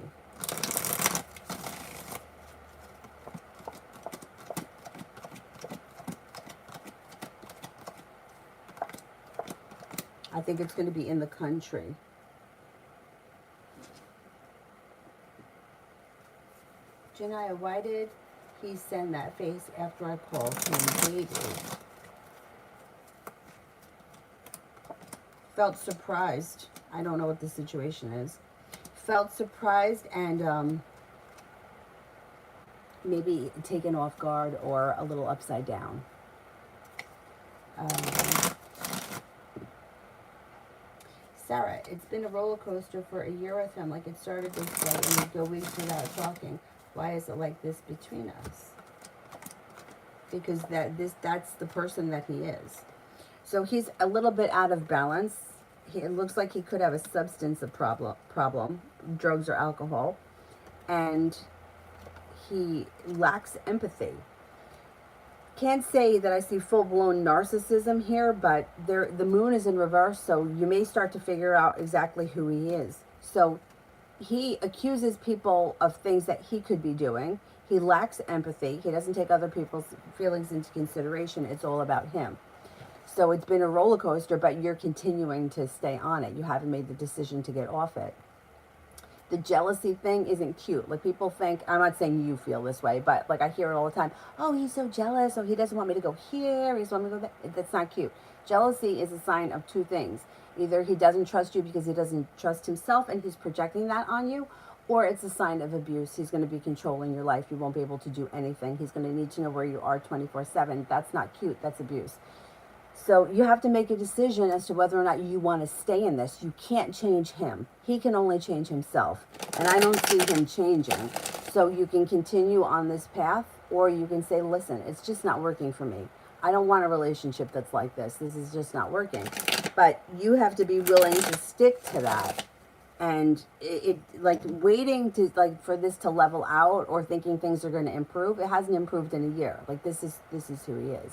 I think it's going to be in the country. Janaya, why did he send that face after I called him baby? Felt surprised. I don't know what the situation is. Felt surprised and maybe taken off guard or a little upside down. Sarah, it's been a roller coaster for a year with him. Like, it started this way and we'd go weeks without talking. Why is it like this between us? Because that's the person that he is. So he's a little bit out of balance. It looks like he could have a substance problem, drugs or alcohol, and he lacks empathy. Can't say that I see full-blown narcissism here, but the moon is in reverse, so you may start to figure out exactly who he is. So he accuses people of things that he could be doing. He lacks empathy. He doesn't take other people's feelings into consideration. It's all about him. So it's been a roller coaster, but you're continuing to stay on it. You haven't made the decision to get off it. The jealousy thing isn't cute. Like, people think, I'm not saying you feel this way, but like I hear it all the time. Oh, he's so jealous. Oh, he doesn't want me to go here. He doesn't want me to go there. That's not cute. Jealousy is a sign of two things. Either he doesn't trust you because he doesn't trust himself and he's projecting that on you, or it's a sign of abuse. He's going to be controlling your life. You won't be able to do anything. He's going to need to know where you are 24/7. That's not cute. That's abuse. So you have to make a decision as to whether or not you want to stay in this. You can't change him. He can only change himself. And I don't see him changing. So you can continue on this path, or you can say, listen, it's just not working for me. I don't want a relationship that's like this. This is just not working. But you have to be willing to stick to that. And it like waiting to like for this to level out or thinking things are going to improve. It hasn't improved in a year. Like, this is who he is.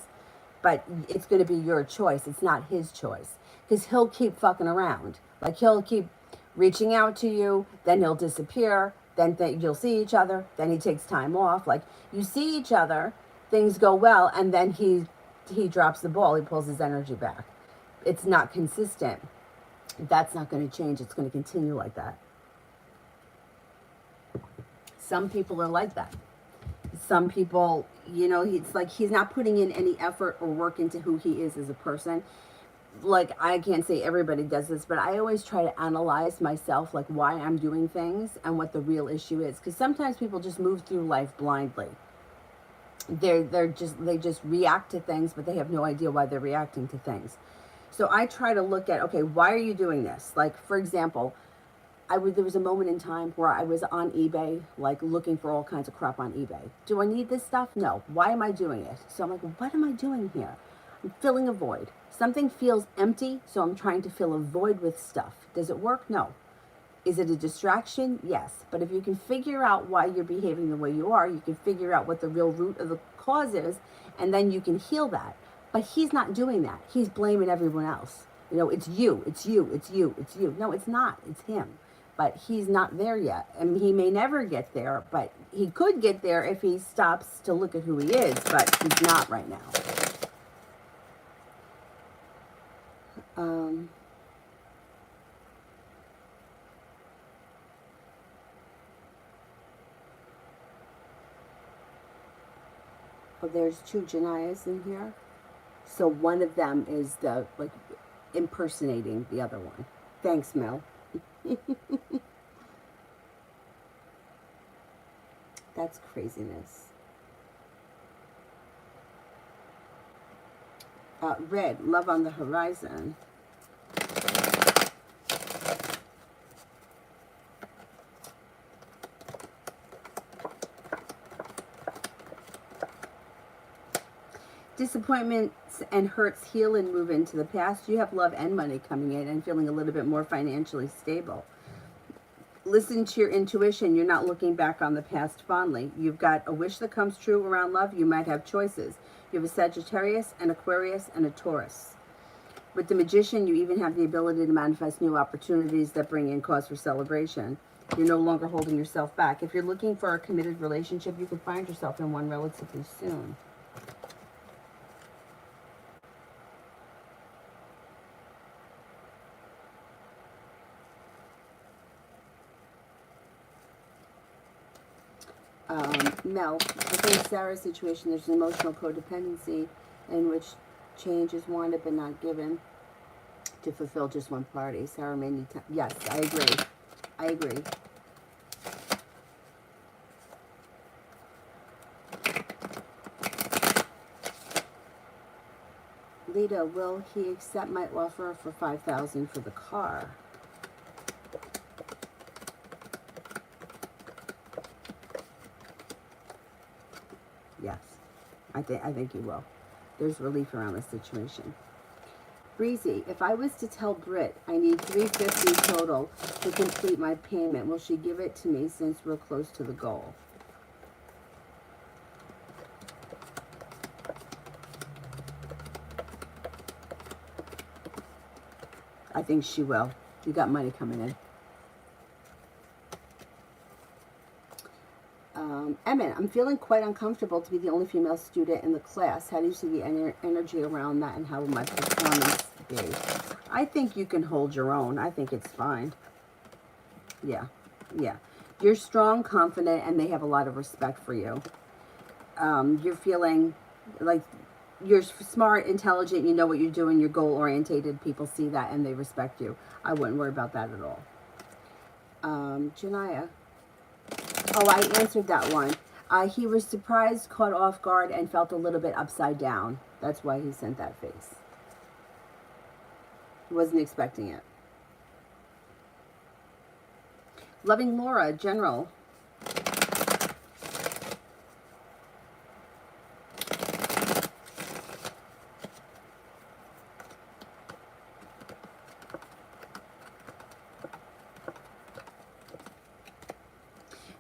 But it's going to be your choice. It's not his choice. Because he'll keep fucking around. Like, he'll keep reaching out to you. Then he'll disappear. Then you'll see each other. Then he takes time off. Like, you see each other. Things go well. And then he drops the ball. He pulls his energy back. It's not consistent. That's not going to change. It's going to continue like that. Some people are like that. Some people, you know, it's like he's not putting in any effort or work into who he is as a person. Like, I can't say everybody does this, but I always try to analyze myself, like why I'm doing things and what the real issue is. Because sometimes people just move through life blindly. They just react to things, but they have no idea why they're reacting to things. So I try to look at, okay, why are you doing this? Like, for example, there was a moment in time where I was on eBay, like looking for all kinds of crap on eBay. Do I need this stuff? No. Why am I doing it? So I'm like, what am I doing here? I'm filling a void. Something feels empty, so I'm trying to fill a void with stuff. Does it work? No. Is it a distraction? Yes. But if you can figure out why you're behaving the way you are, you can figure out what the real root of the cause is, and then you can heal that. But he's not doing that. He's blaming everyone else. You know, it's you, it's you, it's you, it's you. No, it's not. It's him. But he's not there yet. I mean, he may never get there, but he could get there if he stops to look at who he is, but he's not right now. Oh, there's two Janiyas in here. So one of them is the, like, impersonating the other one. Thanks, Mel. That's craziness. Red, love on the horizon. Disappointments and hurts heal and move into the past. You have love and money coming in and feeling a little bit more financially stable. Listen to your intuition. You're not looking back on the past fondly. You've got a wish that comes true around love. You might have choices. You have a Sagittarius, an Aquarius, and a Taurus. With the Magician, you even have the ability to manifest new opportunities that bring in cause for celebration. You're no longer holding yourself back. If you're looking for a committed relationship, you can find yourself in one relatively soon. Mel, I think Sarah's situation, there's an emotional codependency in which change is wanted but not given to fulfill just one party. Sarah may need time. Yes, I agree. I agree. Lita, will he accept my offer for $5,000 for the car? Yes, I think he will. There's relief around this situation. Breezy, if I was to tell Britt I need $350 total to complete my payment, will she give it to me since we're close to the goal? I think she will. You got money coming in. Emmett, I'm feeling quite uncomfortable to be the only female student in the class. How do you see the energy around that, and how will my performance be? I think you can hold your own. I think it's fine. Yeah, yeah. You're strong, confident, and they have a lot of respect for you. You're feeling like you're smart, intelligent, you know what you're doing, you're goal-orientated. People see that and they respect you. I wouldn't worry about that at all. Janaya. Oh, I answered that one. He was surprised, caught off guard, and felt a little bit upside down. That's why he sent that face. He wasn't expecting it. Loving Laura, General.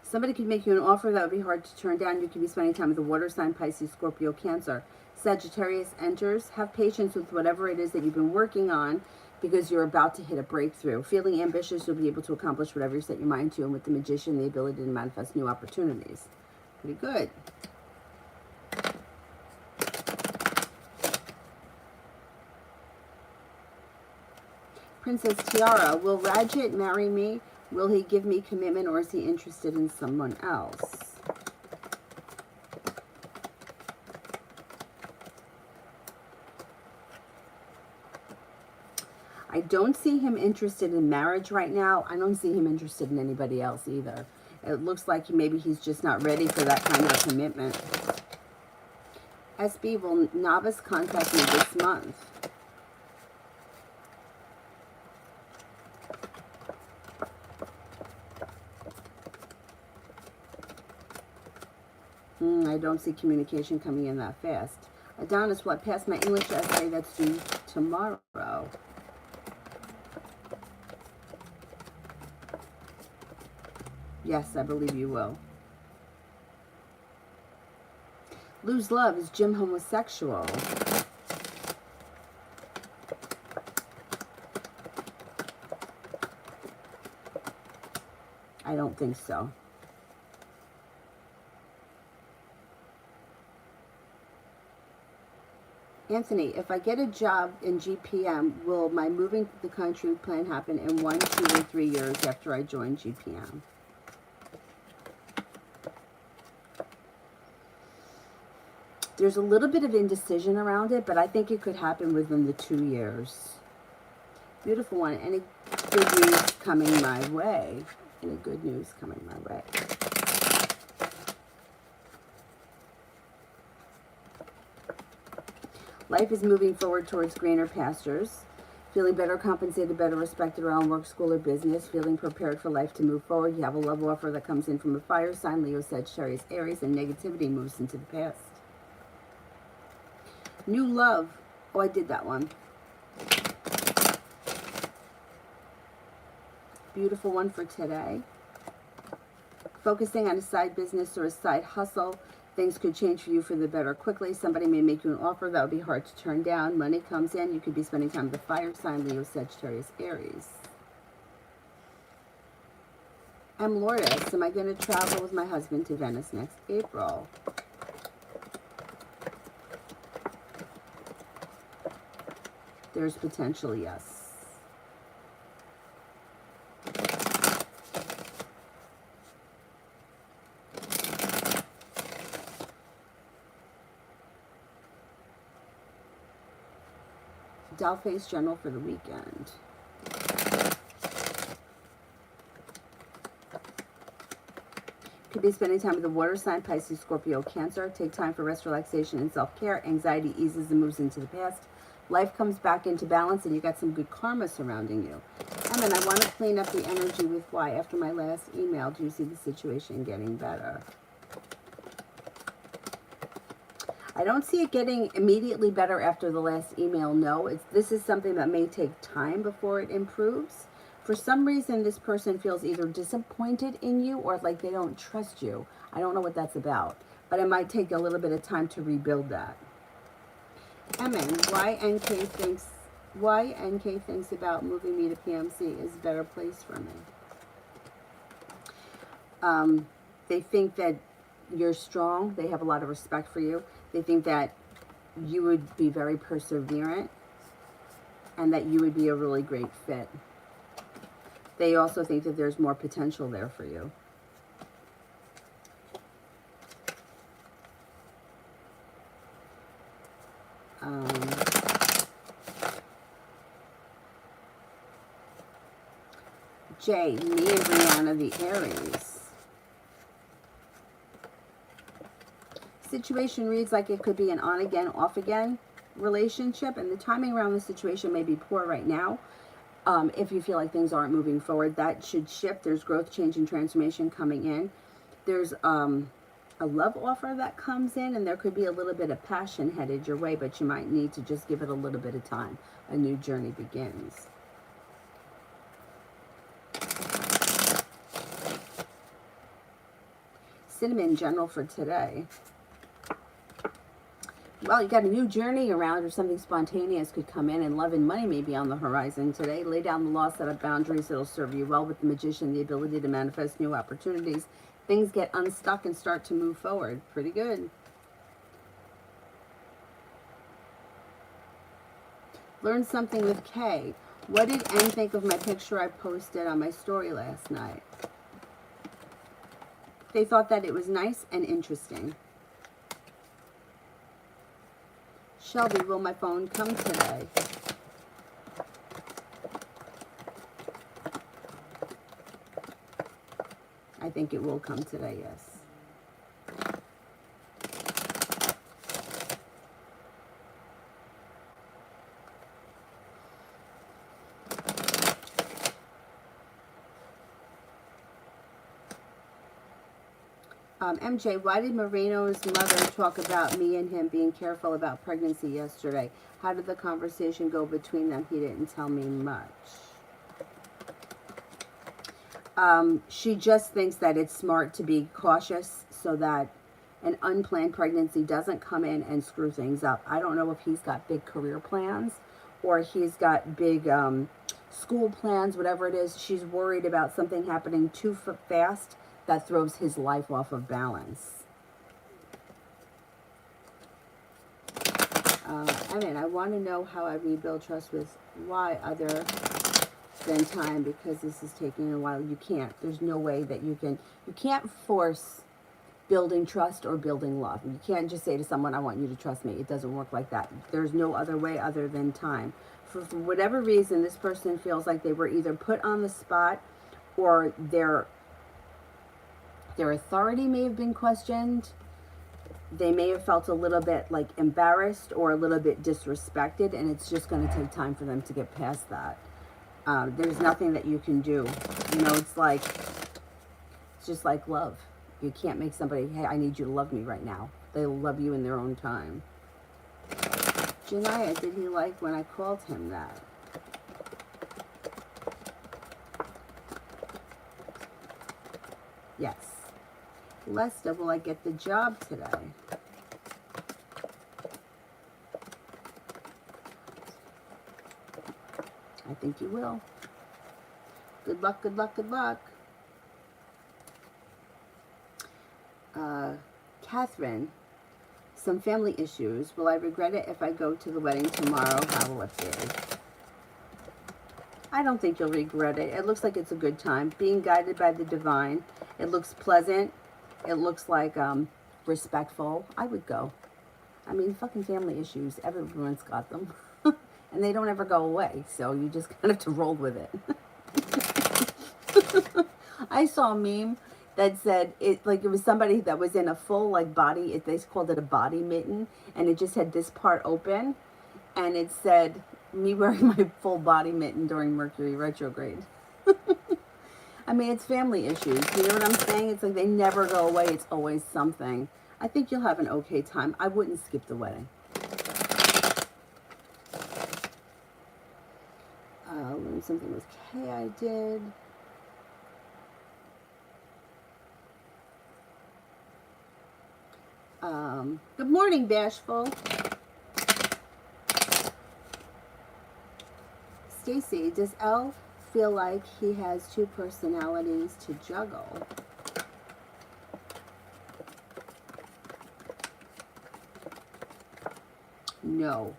Somebody could make you an offer that would be hard to turn down. You could be spending time with the water sign, Pisces, Scorpio, Cancer. Sagittarius enters. Have patience with whatever it is that you've been working on, because you're about to hit a breakthrough. Feeling ambitious, you'll be able to accomplish whatever you set your mind to. And with the Magician, the ability to manifest new opportunities. Pretty good. Princess Tiara, will Rajit marry me? Will he give me commitment, or is he interested in someone else? I don't see him interested in marriage right now. I don't see him interested in anybody else either. It looks like maybe he's just not ready for that kind of commitment. SB, will Novice contact me this month? I don't see communication coming in that fast. Adonis, will I pass my English essay that's due tomorrow? Yes, I believe you will. Lose love, is Jim homosexual? I don't think so. Anthony, if I get a job in GPM, will my moving to the country plan happen in 1, 2, or 3 years after I join GPM? There's a little bit of indecision around it, but I think it could happen within the 2 years. Beautiful one. Any good news coming my way? Any good news coming my way? Life is moving forward towards greener pastures. Feeling better compensated, better respected around work, school, or business. Feeling prepared for life to move forward. You have a love offer that comes in from a fire sign, Leo, Sagittarius, Aries, and negativity moves into the past. New love. Oh, I did that one. Beautiful one for today. Focusing on a side business or a side hustle. Things could change for you for the better quickly. Somebody may make you an offer that would be hard to turn down. Money comes in. You could be spending time with the fire sign, Leo, Sagittarius, Aries. I'm Lourdes. Am I going to travel with my husband to Venice next April? There's potential, yes. Dollface General for the weekend. Could be spending time with the water sign, Pisces, Scorpio, Cancer. Take time for rest, relaxation, and self-care. Anxiety eases and moves into the past. Life comes back into balance, and you got some good karma surrounding you. And then I want to clean up the energy with why. After my last email, do you see the situation getting better? I don't see it getting immediately better after the last email, no. This is something that may take time before it improves. For some reason, this person feels either disappointed in you or like they don't trust you. I don't know what that's about, but it might take a little bit of time to rebuild that. Emin, why NK thinks about moving me to PMC is a better place for me. They think that you're strong. They have a lot of respect for you. They think that you would be very perseverant and that you would be a really great fit. They also think that there's more potential there for you. Jay, me and Brianna, the Aries. Situation reads like it could be an on-again, off-again relationship, and the timing around the situation may be poor right now. If you feel like things aren't moving forward, that should shift. There's growth, change, and transformation coming in. There's a love offer that comes in, and there could be a little bit of passion headed your way, but you might need to just give it a little bit of time. A new journey begins. Cinnamon general for today. Well, you got a new journey around, or something spontaneous could come in, and love and money may be on the horizon today. Lay down the law, set up boundaries that'll serve you well. With the Magician, the ability to manifest new opportunities. Things get unstuck and start to move forward. Pretty good. Learn something with Kay. What did N think of my picture I posted on my story last night? They thought that it was nice and interesting. Shelby, will my phone come today? I think it will come today, yes. MJ, why did Moreno's mother talk about me and him being careful about pregnancy yesterday? How did the conversation go between them? He didn't tell me much. She just thinks that it's smart to be cautious so that an unplanned pregnancy doesn't come in and screw things up. I don't know if he's got big career plans or he's got big school plans, whatever it is. She's worried about something happening too fast that throws his life off of balance. I want to know how I rebuild trust with why other than time, because this is taking a while. You can't. There's no way that you can't force building trust or building love. You can't just say to someone, I want you to trust me. It doesn't work like that. There's no other way other than time. For whatever reason, this person feels like they were either put on the spot or their authority may have been questioned. They may have felt a little bit like embarrassed or a little bit disrespected, and it's just going to take time for them to get past that. There's nothing that you can do. It's just like love. You can't make somebody, hey, I need you to love me right now. They'll love you in their own time. Janiyah, did he like when I called him that? Yes. Lesta, will I get the job today? I think you will. Good luck, good luck, good luck. Catherine, some family issues. Will I regret it if I go to the wedding tomorrow? How will it be? I don't think you'll regret it. It looks like it's a good time. Being guided by the divine. It looks pleasant. It looks like respectful. I would go. I mean, fucking family issues. Everyone's got them. And they don't ever go away. So you just kind of have to roll with it. I saw a meme that said, it was somebody that was in a full body, they called it a body mitten. And it just had this part open. And it said, me wearing my full body mitten during Mercury retrograde. I mean, it's family issues. You know what I'm saying? It's like they never go away. It's always something. I think you'll have an okay time. I wouldn't skip the wedding. Learn something with Kay I did. Good morning, Bashful. Stacy, does Elle feel like he has two personalities to juggle? No.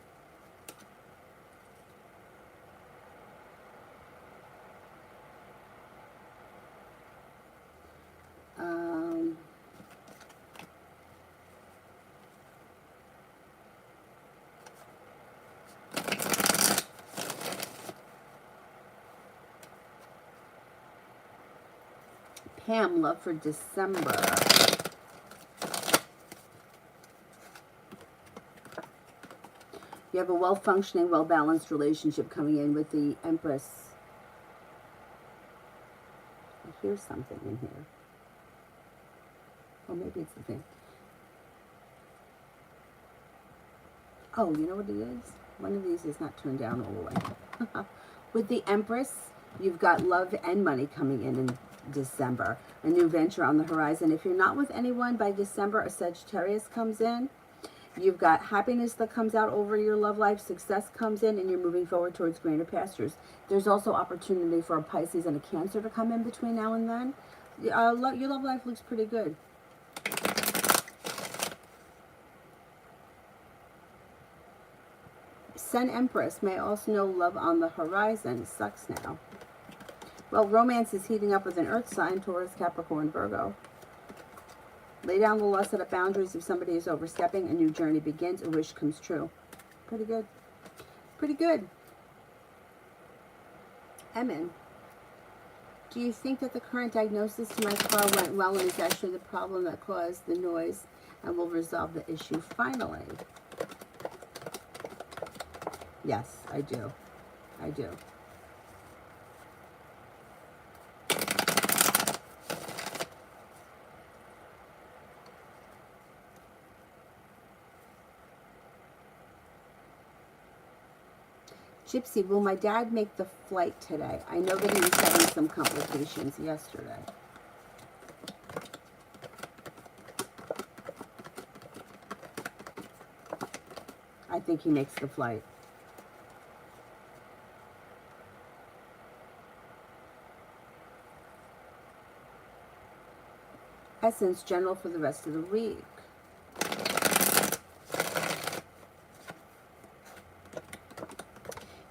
Pam, love for December. You have a well-functioning, well-balanced relationship coming in with the Empress. I hear something in here. Oh, maybe it's the thing. Oh, you know what it is? One of these is not turned down all the way. With the Empress, you've got love and money coming in December. A new venture on the horizon. If you're not with anyone by December, a Sagittarius comes in. You've got happiness that comes out over your love life. Success comes in, and you're moving forward towards greener pastures. There's also opportunity for a Pisces and a Cancer to come in between now and then. Your love life looks pretty good. Sun Empress may also know love on the horizon. Sucks now. Well, romance is heating up with an earth sign, Taurus, Capricorn, Virgo. Lay down the law, set up boundaries. If somebody is overstepping, a new journey begins, a wish comes true. Pretty good. Pretty good. Emin, do you think that the current diagnosis to my car went well and is actually the problem that caused the noise and will resolve the issue finally? Yes, I do. I do. Gypsy, will my dad make the flight today? I know that he was having some complications yesterday. I think he makes the flight. Essence, general for the rest of the week.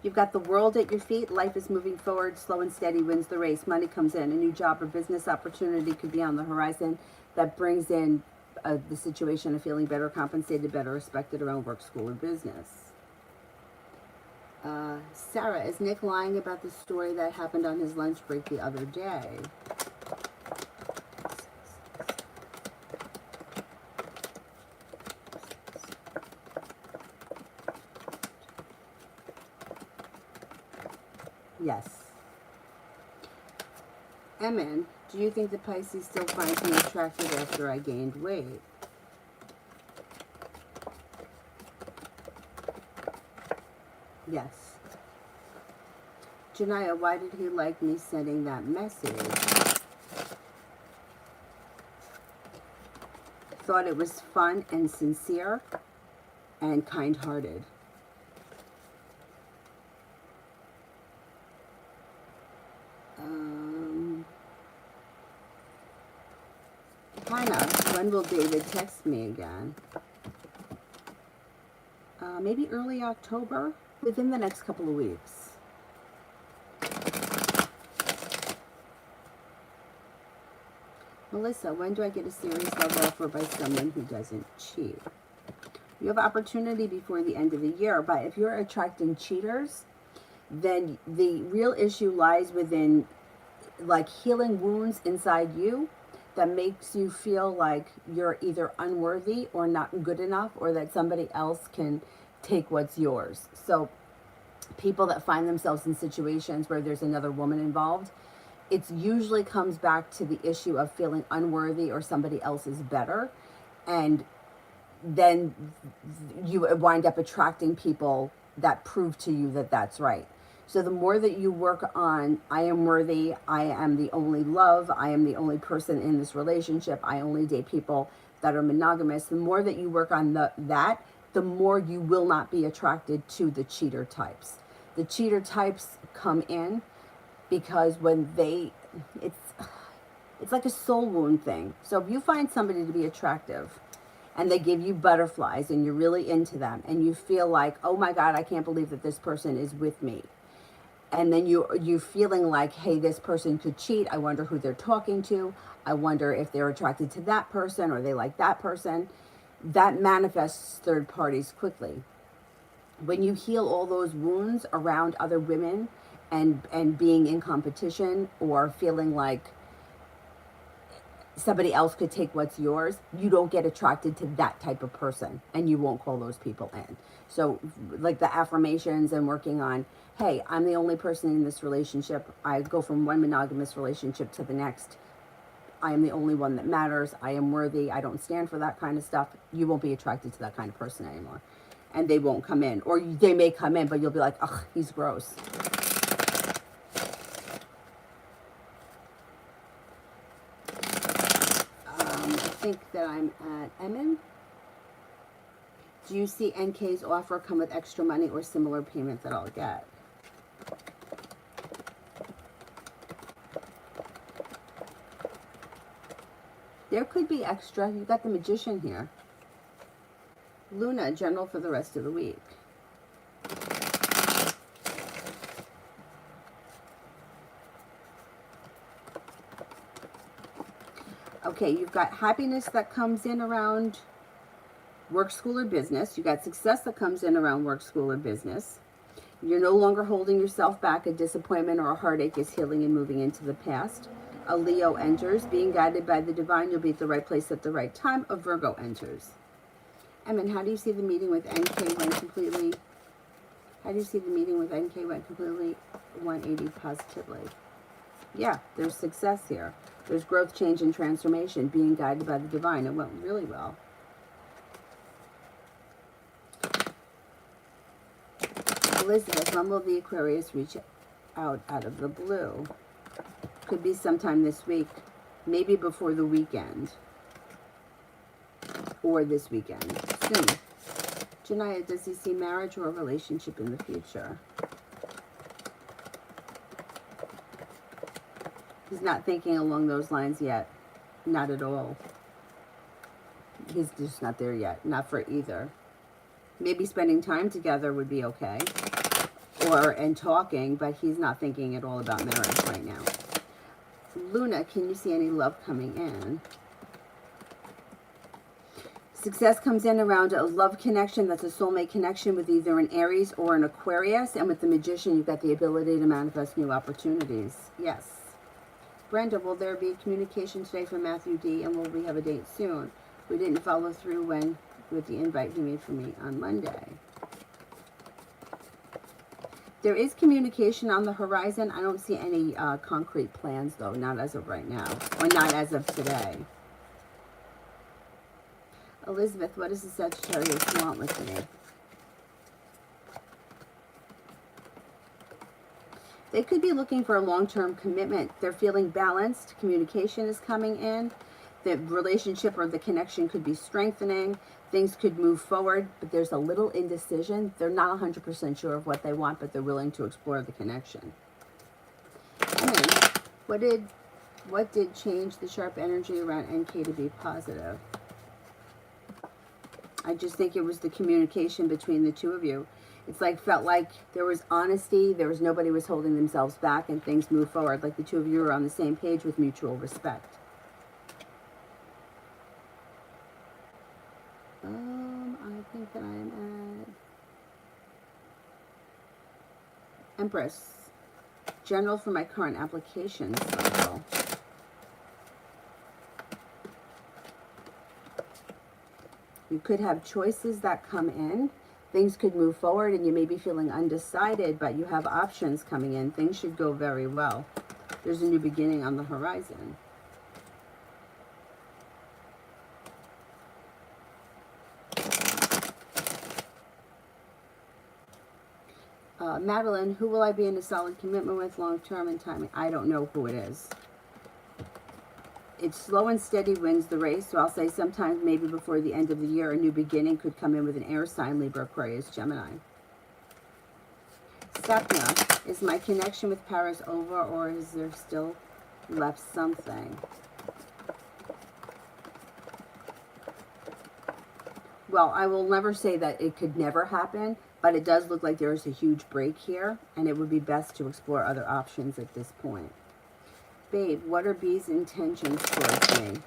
You've got the world at your feet. Life is moving forward. Slow and steady wins the race. Money comes in. A new job or business opportunity could be on the horizon that brings in the situation of feeling better compensated, better respected around work, school, or business. Sarah, is Nick lying about the story that happened on his lunch break the other day? Yes. Emin, do you think the Pisces still finds me attractive after I gained weight? Yes. Janaya, why did he like me sending that message? Thought it was fun and sincere and kind-hearted. Hannah, when will David text me again? Maybe early October, within the next couple of weeks. Melissa, when do I get a serious love offer by someone who doesn't cheat? You have opportunity before the end of the year, but if you're attracting cheaters, then the real issue lies within like healing wounds inside you that makes you feel like you're either unworthy or not good enough, or that somebody else can take what's yours. So people that find themselves in situations where there's another woman involved, it usually comes back to the issue of feeling unworthy or somebody else is better. And then you wind up attracting people that prove to you that that's right. So the more that you work on, I am worthy, I am the only love, I am the only person in this relationship, I only date people that are monogamous, the more that you work on that, the more you will not be attracted to the cheater types. The cheater types come in because when it's like a soul wound thing. So if you find somebody to be attractive and they give you butterflies and you're really into them and you feel like, oh my God, I can't believe that this person is with me. And then you're feeling like, hey, this person could cheat. I wonder who they're talking to. I wonder if they're attracted to that person or they like that person. That manifests third parties quickly. When you heal all those wounds around other women and being in competition or feeling like somebody else could take what's yours, you don't get attracted to that type of person and you won't call those people in. So like the affirmations and working on, hey, I'm the only person in this relationship. I go from one monogamous relationship to the next. I am the only one that matters. I am worthy. I don't stand for that kind of stuff. You won't be attracted to that kind of person anymore. And they won't come in. Or they may come in, but you'll be like, ugh, he's gross. I think that I'm at Emin. Do you see NK's offer come with extra money or similar payment that I'll get? There could be extra. You got the Magician here. Luna, general for the rest of the week. Okay, you've got happiness that comes in around work, school, or business. You got success that comes in around work, school, or business. You're no longer holding yourself back. A disappointment or a heartache is healing and moving into the past. A Leo enters. Being guided by the divine, you'll be at the right place at the right time. A Virgo enters. I mean, how do you see the meeting with NK went completely? How do you see the meeting with NK went completely 180 positively? Yeah, there's success here. There's growth, change, and transformation. Being guided by the divine. It went really well. Elizabeth, when will the Aquarius reach out of the blue? Could be sometime this week. Maybe before the weekend. Or this weekend. Soon. Janaya, does he see marriage or a relationship in the future? He's not thinking along those lines yet. Not at all. He's just not there yet. Not for either. Maybe spending time together would be okay. And talking, but he's not thinking at all about marriage right now. Luna, can you see any love coming in? Success comes in around a love connection that's a soulmate connection with either an Aries or an Aquarius. And with the Magician, you've got the ability to manifest new opportunities. Yes. Brenda, will there be communication today from Matthew D? And will we have a date soon? We didn't follow through with the invite he made for me on Monday. There is communication on the horizon. I don't see any concrete plans, though. Not as of right now. Or not as of today. Elizabeth, what does the Sagittarius want with me? They could be looking for a long-term commitment. They're feeling balanced. Communication is coming in. The relationship or the connection could be strengthening. Things could move forward, but there's a little indecision. They're not 100% sure of what they want, but they're willing to explore the connection. And what did change the sharp energy around NK to be positive? I just think it was the communication between the two of you. It's like, felt like there was honesty, nobody was holding themselves back, and things moved forward. Like the two of you were on the same page with mutual respect. I think that I am at Empress. General for my current application cycle. You could have choices that come in. Things could move forward and you may be feeling undecided, but you have options coming in. Things should go very well. There's a new beginning on the horizon. Madeline, who will I be in a solid commitment with long-term and timing? I don't know who it is. It's slow and steady wins the race, so I'll say sometime maybe before the end of the year, a new beginning could come in with an air sign, Libra, Aquarius, Gemini. Sapna, is my connection with Paris over, or is there still left something? Well, I will never say that it could never happen, but it does look like there is a huge break here, and it would be best to explore other options at this point. Babe, what are B's intentions towards me?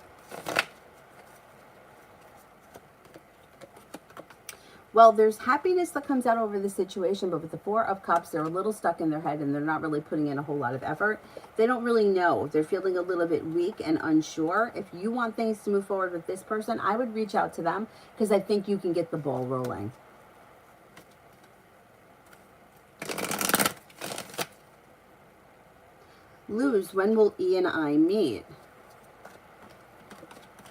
Well, there's happiness that comes out over the situation, but with the Four of Cups, they're a little stuck in their head and they're not really putting in a whole lot of effort. They don't really know. They're feeling a little bit weak and unsure. If you want things to move forward with this person, I would reach out to them because I think you can get the ball rolling. Luz, when will E and I meet?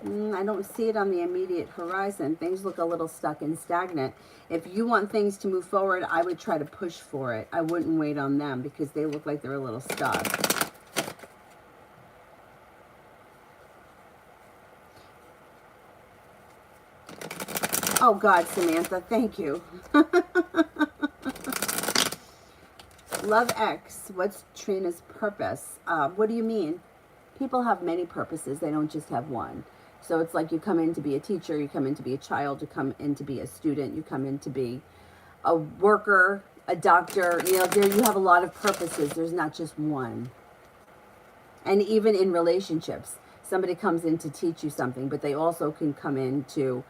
I don't see it on the immediate horizon. Things look a little stuck and stagnant. If you want things to move forward, I would try to push for it. I wouldn't wait on them because they look like they're a little stuck. Oh God, Samantha, thank you. Love X, what's Trina's purpose? What do you mean? People have many purposes. They don't just have one. So it's like you come in to be a teacher, you come in to be a child, you come in to be a student, you come in to be a worker, a doctor. You know, there you have a lot of purposes. There's not just one. And even in relationships, somebody comes in to teach you something, but they also can come in to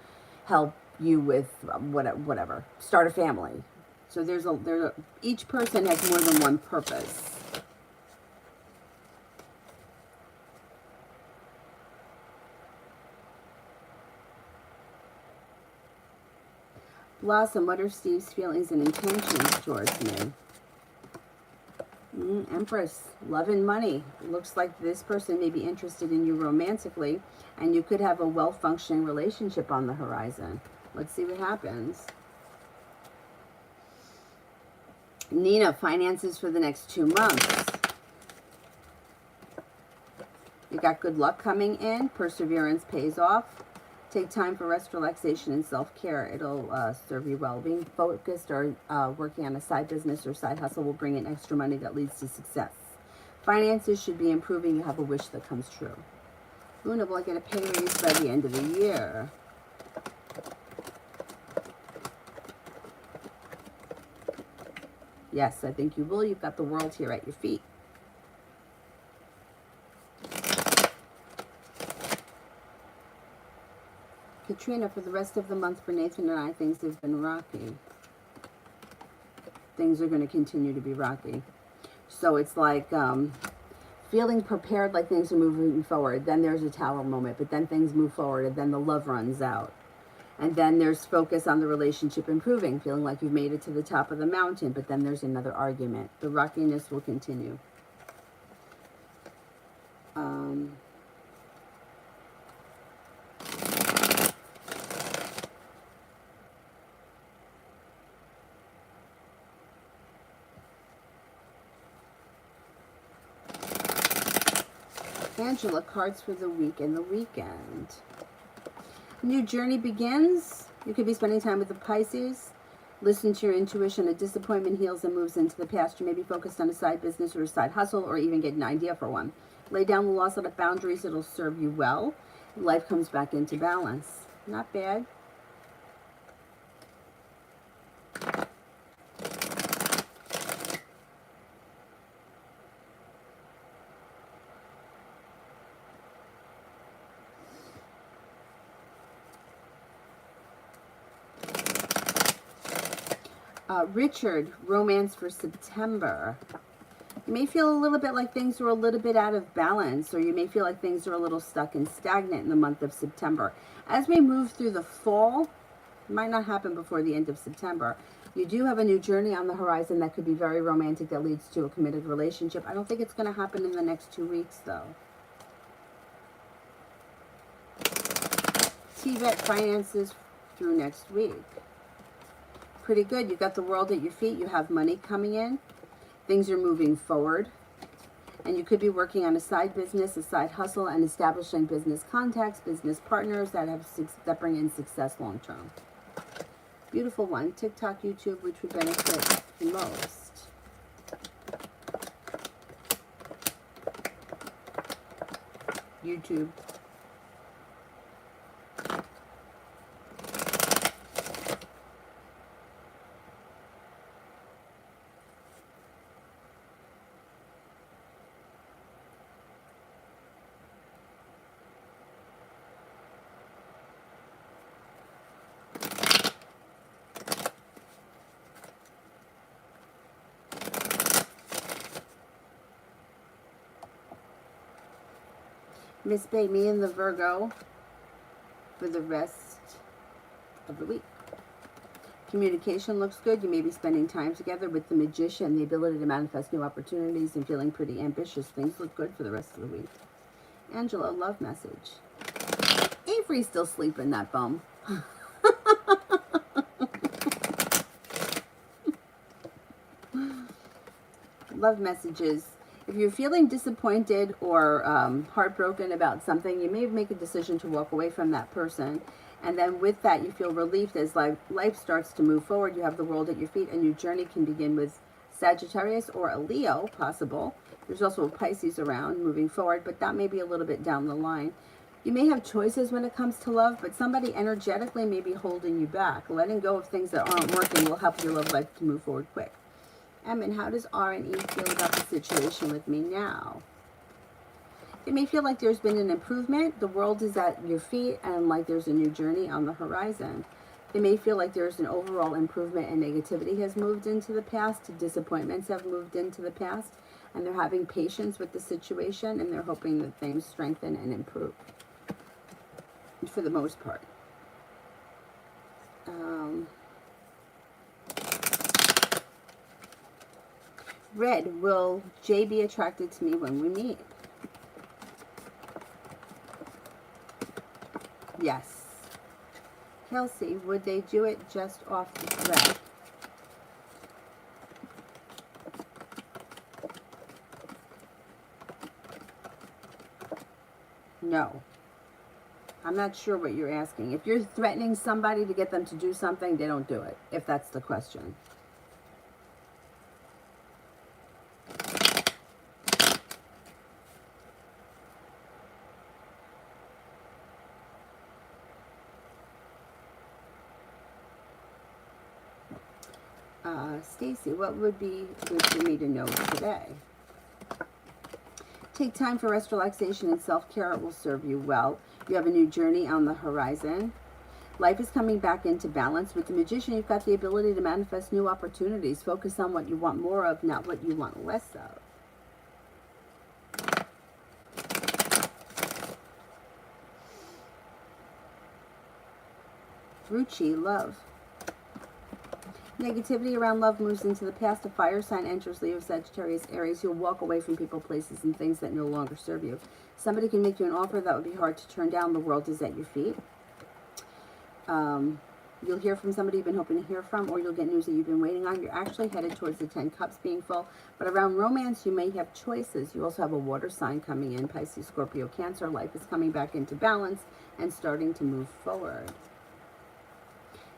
help you with whatever, start a family. So each person has more than one purpose. Blossom, what are Steve's feelings and intentions towards me? Empress, love and money. Looks like this person may be interested in you romantically, and you could have a well-functioning relationship on the horizon. Let's see what happens. Nina, finances for the next 2 months. You got good luck coming in. Perseverance pays off. Take time for rest, relaxation, and self-care. It'll serve you well. Being focused or working on a side business or side hustle will bring in extra money that leads to success. Finances should be improving. You have a wish that comes true. Luna, will I get a pay raise by the end of the year? Yes, I think you will. You've got the world here at your feet. Katrina, for the rest of the month for Nathan and I, things have been rocky. Things are going to continue to be rocky. So it's like feeling prepared like things are moving forward. Then there's a tower moment, but then things move forward and then the love runs out. And then there's focus on the relationship improving, feeling like you've made it to the top of the mountain, but then there's another argument. The rockiness will continue. Angela, cards for the week and the weekend. New journey begins. You could be spending time with the Pisces. Listen to your intuition. A disappointment heals and moves into the past. You may be focused on a side business or a side hustle or even get an idea for one. Lay down the law, set up boundaries. It'll serve you well. Life comes back into balance. Not bad. Richard, romance for September. You may feel a little bit like things are a little bit out of balance, or you may feel like things are a little stuck and stagnant in the month of September. As we move through the fall, it might not happen before the end of September. You do have a new journey on the horizon that could be very romantic that leads to a committed relationship. I don't think it's going to happen in the next 2 weeks, though. TVET finances through next week. Pretty good. You've got the world at your feet. You have money coming in. Things are moving forward. And you could be working on a side business, a side hustle, and establishing business contacts, business partners that bring in success long term. Beautiful one. TikTok, YouTube, which would benefit the most. YouTube. Miss Bay, me and the Virgo for the rest of the week. Communication looks good. You may be spending time together with the Magician, the ability to manifest new opportunities and feeling pretty ambitious. Things look good for the rest of the week. Angela, love message. Avery's still sleeping, that bum. Love messages. If you're feeling disappointed or heartbroken about something, you may make a decision to walk away from that person. And then with that, you feel relieved as life starts to move forward. You have the world at your feet. A new journey can begin with Sagittarius or a Leo, possible. There's also a Pisces around moving forward, but that may be a little bit down the line. You may have choices when it comes to love, but somebody energetically may be holding you back. Letting go of things that aren't working will help your love life to move forward quick. And how does R&E feel about the situation with me now? It may feel like there's been an improvement. The world is at your feet and like there's a new journey on the horizon. It may feel like there's an overall improvement and negativity has moved into the past. Disappointments have moved into the past. And they're having patience with the situation and they're hoping that things strengthen and improve. For the most part. Red, will Jay be attracted to me when we meet? Yes. Kelsey, would they do it just off the thread? No. I'm not sure what you're asking. If you're threatening somebody to get them to do something, they don't do it, if that's the question. Stacy, what would be good for me to know today? Take time for rest, relaxation, and self-care. It will serve you well. You have a new journey on the horizon. Life is coming back into balance. With the Magician, you've got the ability to manifest new opportunities. Focus on what you want more of, not what you want less of. Ruchi, love. Negativity around love moves into the past. A fire sign enters Leo, Sagittarius, Aries. You'll walk away from people, places, and things that no longer serve you. Somebody can make you an offer that would be hard to turn down. The world is at your feet. You'll hear from somebody you've been hoping to hear from, or you'll get news that you've been waiting on. You're actually headed towards the 10 Cups being full. But around romance, you may have choices. You also have a water sign coming in, Pisces, Scorpio, Cancer. Life is coming back into balance and starting to move forward.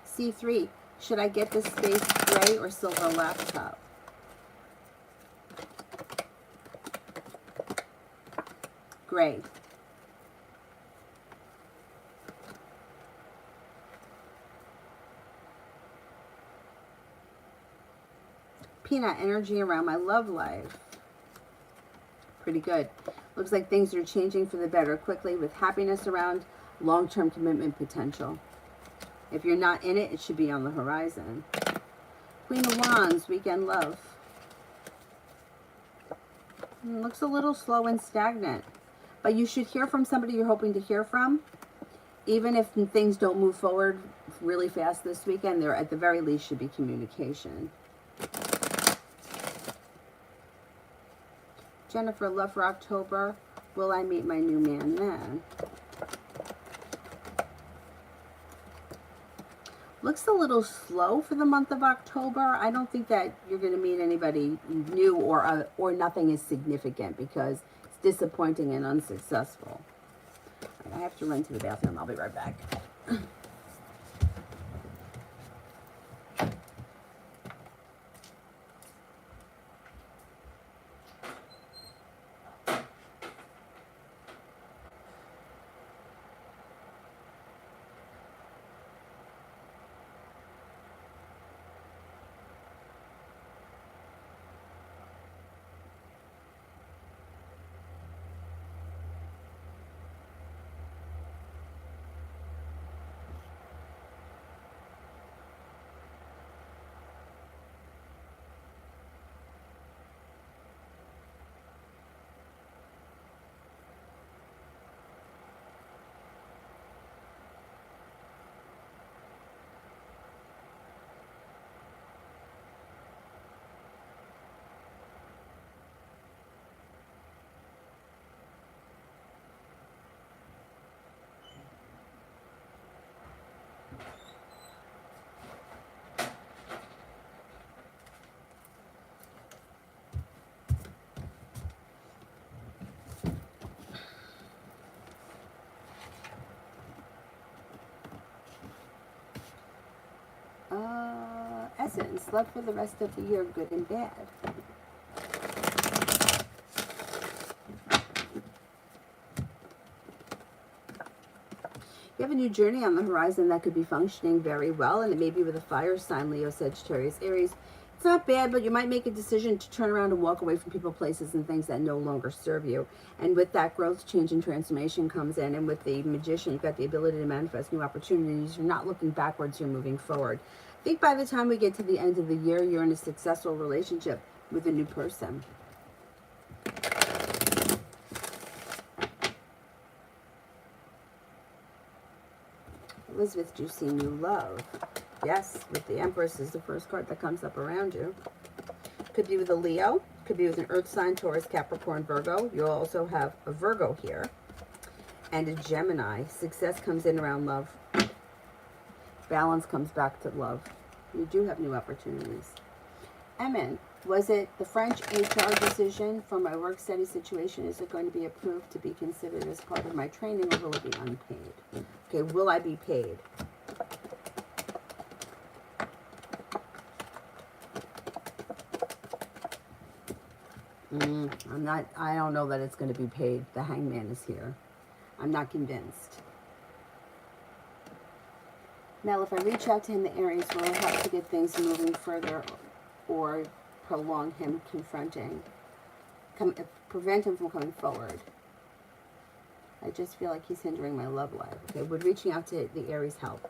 C3. Should I get this space gray or silver laptop? Gray. Peanut, energy around my love life. Pretty good. Looks like things are changing for the better quickly with happiness around, long-term commitment potential. If you're not in it, it should be on the horizon. Queen of Wands, weekend love. Looks a little slow and stagnant. But you should hear from somebody you're hoping to hear from. Even if things don't move forward really fast this weekend, there at the very least should be communication. Jennifer, love for October. Will I meet my new man then? Looks a little slow for the month of October. I don't think that you're going to meet anybody new or nothing is significant because it's disappointing and unsuccessful. I have to run to the bathroom. I'll be right back. Essence, love for the rest of the year, good and bad. You have a new journey on the horizon that could be functioning very well, and it may be with a fire sign, Leo, Sagittarius, Aries. It's not bad, but you might make a decision to turn around and walk away from people, places, and things that no longer serve you. And with that, growth, change, and transformation comes in. And with the Magician, you've got the ability to manifest new opportunities. You're not looking backwards, you're moving forward. I think by the time we get to the end of the year, you're in a successful relationship with a new person. Elizabeth, do you see new love? Yes, with the Empress is the first card that comes up around you. Could be with a Leo. Could be with an Earth sign, Taurus, Capricorn, Virgo. You'll also have a Virgo here. And a Gemini. Success comes in around love. Balance comes back to love. You do have new opportunities. Emin, was it the French HR decision for my work study situation? Is it going to be approved to be considered as part of my training, or will it be unpaid? Okay, will I be paid? I don't know that it's going to be paid. The Hangman is here. I'm not convinced. Now, if I reach out to him, the Aries, will I have to get things moving further or prolong him confronting, prevent him from coming forward? I just feel like he's hindering my love life. Okay, would reaching out to the Aries help?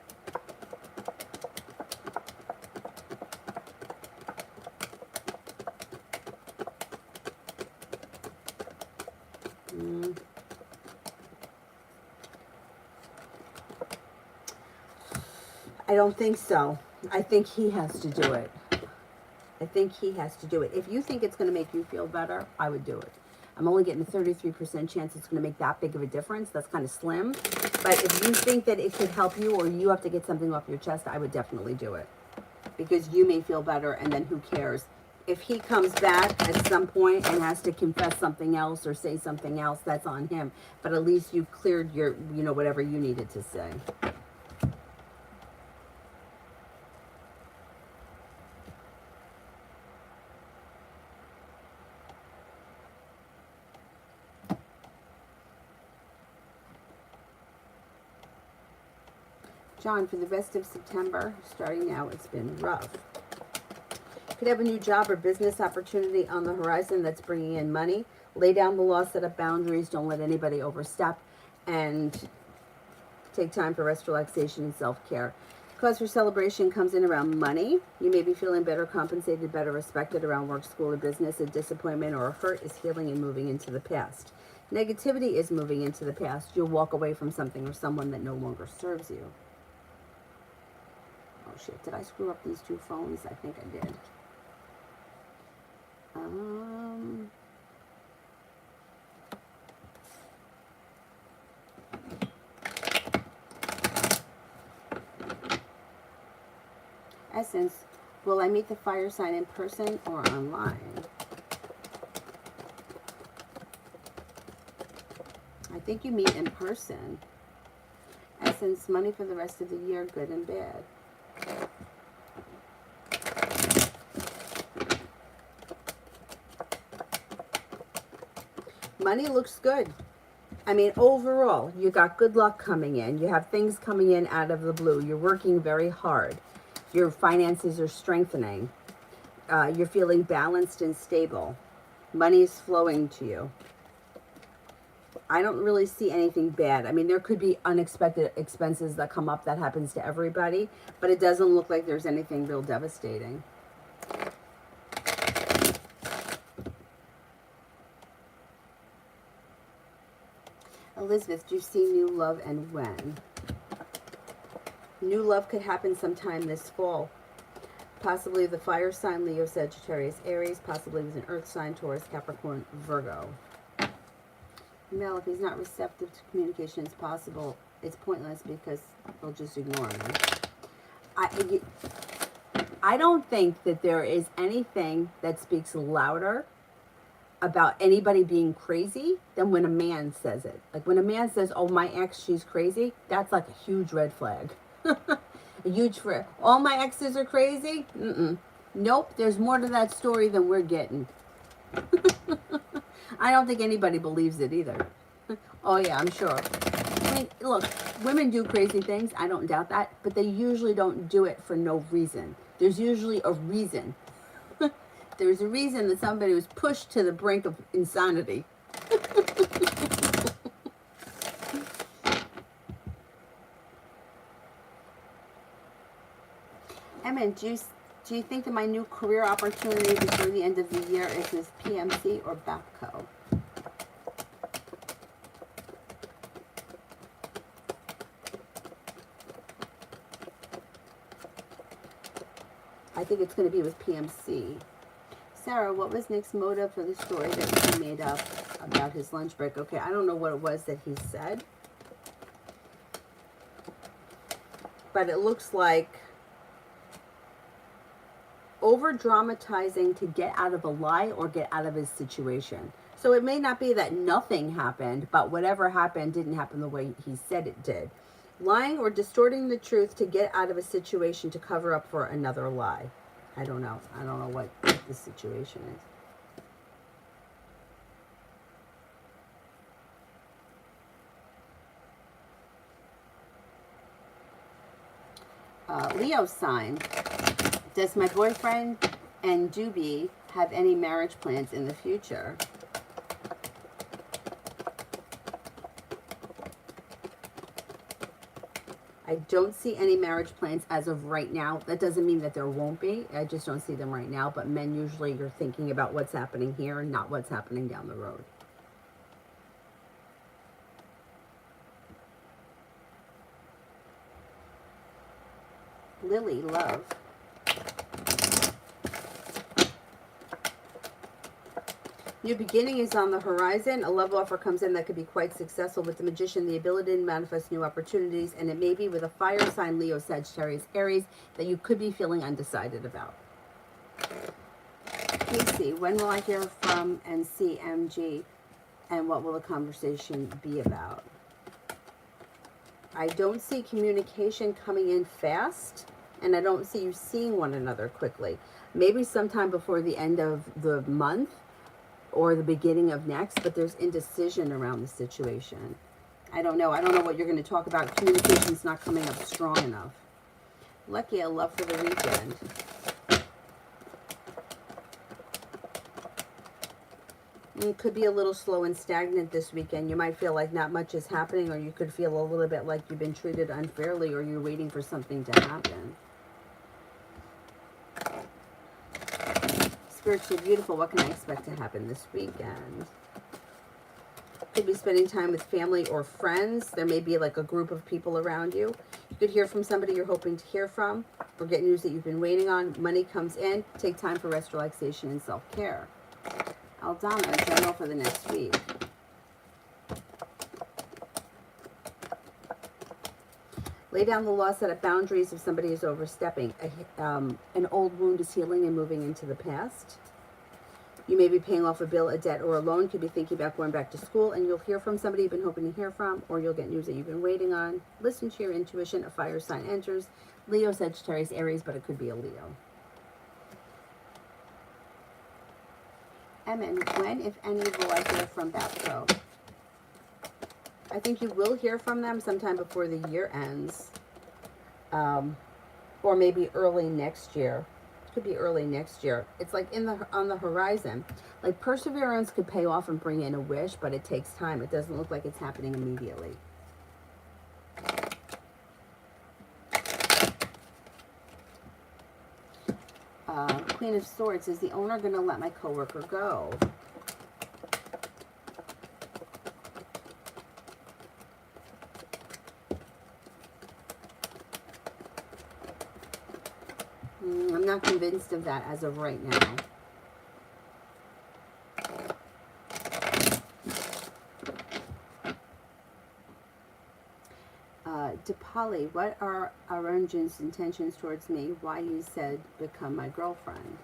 I don't think so. I think he has to do it. I think he has to do it. If you think it's going to make you feel better, I would do it. I'm only getting a 33% chance it's going to make that big of a difference. That's kind of slim. But if you think that it could help you, or you have to get something off your chest, I would definitely do it. Because you may feel better, and then who cares? If he comes back at some point and has to confess something else or say something else, that's on him. But at least you cleared your, whatever you needed to say. John, for the rest of September, starting now, it's been rough. Could have a new job or business opportunity on the horizon that's bringing in money. Lay down the law, set up boundaries, don't let anybody overstep, and take time for rest, relaxation, and self-care. Cause for celebration comes in around money. You may be feeling better compensated, better respected around work, school, or business. A disappointment or a hurt is healing and moving into the past. Negativity is moving into the past. You'll walk away from something or someone that no longer serves you. Oh shit, did I screw up these two phones? I think I did. Essence, will I meet the fire sign in person or online? I think you meet in person. Essence, money for the rest of the year, good and bad. Money looks good. I mean, overall, you got good luck coming in. You have things coming in out of the blue. You're working very hard. Your finances are strengthening. You're feeling balanced and stable. Money is flowing to you. I don't really see anything bad. I mean, there could be unexpected expenses that come up. That happens to everybody. But it doesn't look like there's anything real devastating. Elizabeth, do you see new love and when? New love could happen sometime this fall. Possibly the fire sign, Leo, Sagittarius, Aries. Possibly with an earth sign, Taurus, Capricorn, Virgo. Mel, if he's not receptive to communication as possible, it's pointless because he'll just ignore me. I don't think that there is anything that speaks louder about anybody being crazy than when a man says it. Like when a man says, oh, my ex, she's crazy, that's like a huge red flag. Huge for all my exes are crazy. Nope, there's more to that story than we're getting. I don't think anybody believes it either. Oh yeah, I'm sure. I mean, look, women do crazy things. I don't doubt that, but they usually don't do it for no reason. There's usually a reason. There's a reason that somebody was pushed to the brink of insanity. Emma, do you think that my new career opportunity before the end of the year is with PMC or BAPCO? I think it's going to be with PMC. Sarah, what was Nick's motive for the story that he made up about his lunch break? Okay, I don't know what it was that he said, but it looks like over dramatizing to get out of a lie or get out of his situation. So it may not be that nothing happened, but whatever happened didn't happen the way he said it did. Lying or distorting the truth to get out of a situation to cover up for another lie. I don't know. I don't know what the situation is. Leo sign. Does my boyfriend and Doobie have any marriage plans in the future? I don't see any marriage plans as of right now. That doesn't mean that there won't be. I just don't see them right now. But men, usually you're thinking about what's happening here, not what's happening down the road. Lily, love. New beginning is on the horizon. A love offer comes in that could be quite successful with the Magician, the ability to manifest new opportunities, and it may be with a fire sign, Leo, Sagittarius, Aries, that you could be feeling undecided about. Casey, when will I hear from NCMG, and what will the conversation be about? I don't see communication coming in fast, and I don't see you seeing one another quickly. Maybe sometime before the end of the month, or the beginning of next, but there's indecision around the situation. I don't know. I don't know what you're going to talk about. Communication's not coming up strong enough. Lucky, I love for the weekend. It could be a little slow and stagnant this weekend. You might feel like not much is happening, or you could feel a little bit like you've been treated unfairly, or you're waiting for something to happen. Spiritually beautiful, what can I expect to happen this weekend? Could be spending time with family or friends. There may be like a group of people around you. You could hear from somebody you're hoping to hear from, or get news that you've been waiting on. Money comes in. Take time for rest, relaxation, and self-care. Aldana, general for the next week. Lay down the law, set up boundaries if somebody is overstepping. An old wound is healing and moving into the past. You may be paying off a bill, a debt, or a loan. Could be thinking about going back to school, and you'll hear from somebody you've been hoping to hear from, or you'll get news that you've been waiting on. Listen to your intuition. A fire sign enters. Leo, Sagittarius, Aries, but it could be a Leo. Emin, when, if any, will I hear from BAPCO? I think you will hear from them sometime before the year ends, or maybe early next year. It could be early next year. It's like on the horizon. Like perseverance could pay off and bring in a wish, but it takes time. It doesn't look like it's happening immediately. Queen of Swords, is the owner going to let my coworker go? I'm not convinced of that as of right now. Dipali, what are Arunjan's intentions towards me? Why he said become my girlfriend?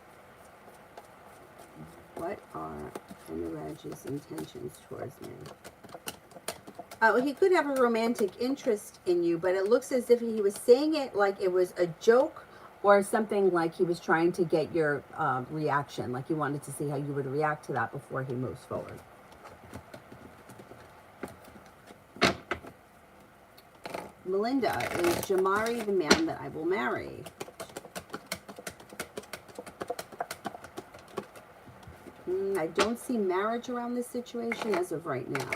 What are Anuraj's intentions towards me? He could have a romantic interest in you, but it looks as if he was saying it like it was a joke, or something like he was trying to get your reaction, like he wanted to see how you would react to that before he moves forward. Melinda, is Jamari the man that I will marry? I don't see marriage around this situation as of right now.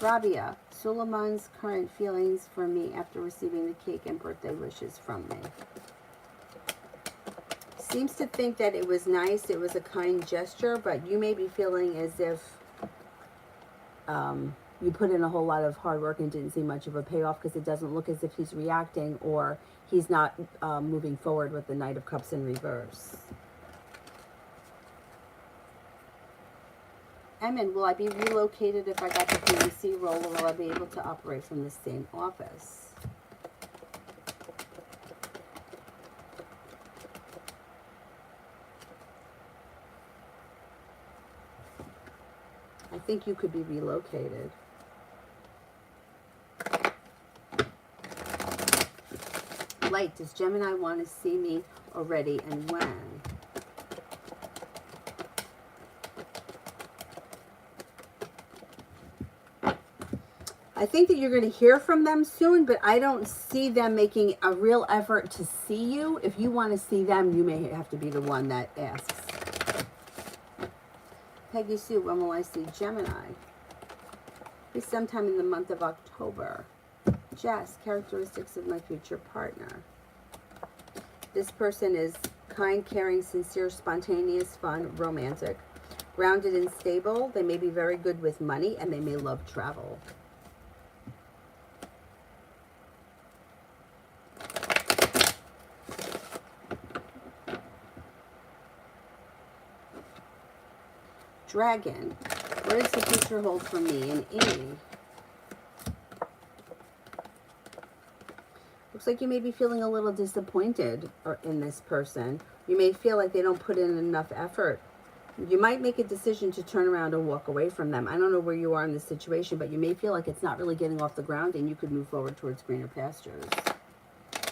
Rabia, Suleiman's current feelings for me after receiving the cake and birthday wishes from me. Seems to think that it was nice, it was a kind gesture, but you may be feeling as if you put in a whole lot of hard work and didn't see much of a payoff, because it doesn't look as if he's reacting or he's not moving forward with the Knight of Cups in reverse. Emin, will I be relocated if I got the PVC role, or will I be able to operate from the same office? I think you could be relocated. Light, does Gemini want to see me already, and when? I think that you're going to hear from them soon, but I don't see them making a real effort to see you. If you want to see them, you may have to be the one that asks. Peggy Sue, when will I see Gemini? Be sometime in the month of October. Jess, characteristics of my future partner. This person is kind, caring, sincere, spontaneous, fun, romantic, grounded and stable. They may be very good with money, and they may love travel. Dragon, what does the future hold for me and E? Looks like you may be feeling a little disappointed in this person. You may feel like they don't put in enough effort. You might make a decision to turn around and walk away from them. I don't know where you are in this situation, but you may feel like it's not really getting off the ground and you could move forward towards greener pastures.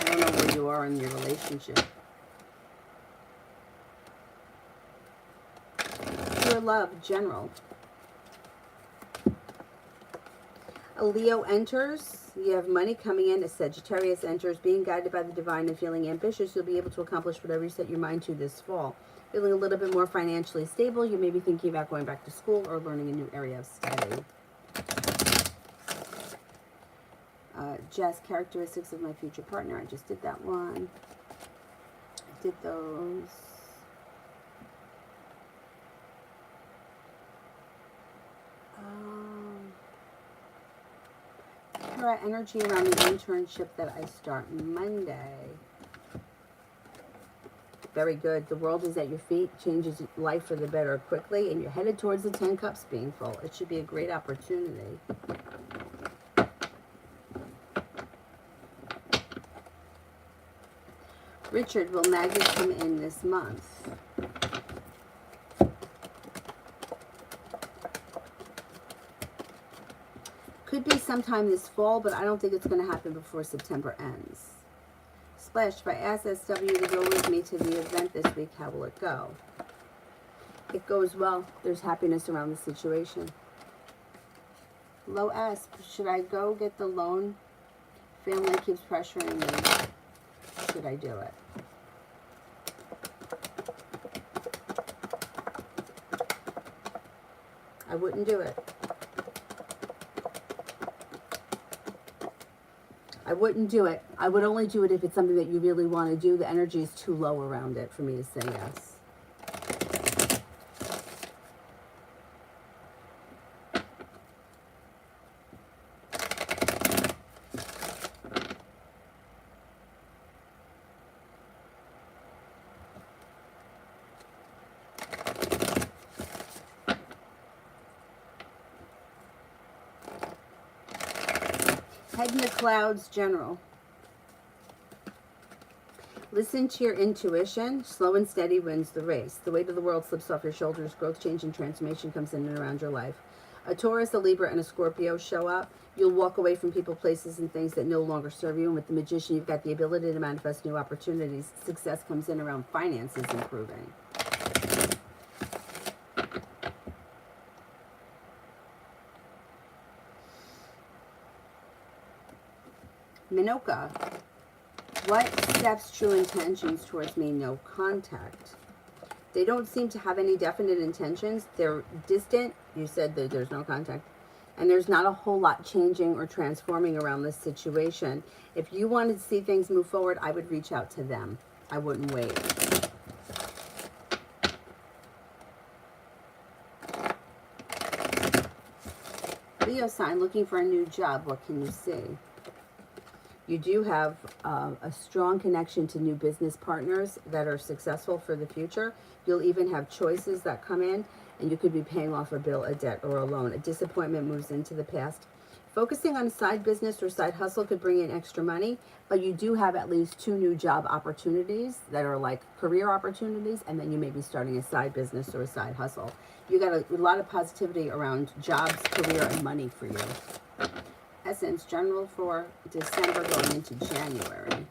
I don't know where you are in your relationship. Pure love, general. A Leo enters, you have money coming in. A Sagittarius enters, being guided by the divine and feeling ambitious. You'll be able to accomplish whatever you set your mind to this fall. Feeling a little bit more financially stable. You may be thinking about going back to school or learning a new area of study. Jess, characteristics of my future partner. I just did that one. I did those. Energy around the internship that I start Monday. Very good. The world is at your feet, changes life for the better quickly, and you're headed towards the 10 Cups being full. It should be a great opportunity. Richard, will Maggie come in this month? Could be sometime this fall, but I don't think it's going to happen before September ends. Splash, if I ask SW to go with me to the event this week, how will it go? It goes well. There's happiness around the situation. Low S, should I go get the loan? Family keeps pressuring me. Should I do it? I wouldn't do it. I wouldn't do it. I would only do it if it's something that you really want to do. The energy is too low around it for me to say yes. Head in the clouds, general. Listen to your intuition. Slow and steady wins the race. The weight of the world slips off your shoulders. Growth, change, and transformation comes in and around your life. A Taurus, a Libra, and a Scorpio show up. You'll walk away from people, places, and things that no longer serve you. And with the Magician, you've got the ability to manifest new opportunities. Success comes in around finances improving. Minoka, what steps true intentions towards me? No contact. They don't seem to have any definite intentions. They're distant. You said that there's no contact. And there's not a whole lot changing or transforming around this situation. If you wanted to see things move forward, I would reach out to them. I wouldn't wait. Leo sign, looking for a new job. What can you see? You do have a strong connection to new business partners that are successful for the future. You'll even have choices that come in, and you could be paying off a bill, a debt, or a loan. A disappointment moves into the past. Focusing on a side business or side hustle could bring in extra money, but you do have at least 2 new job opportunities that are like career opportunities, and then you may be starting a side business or a side hustle. You got a lot of positivity around jobs, career, and money for you. Essence, general for December going into January.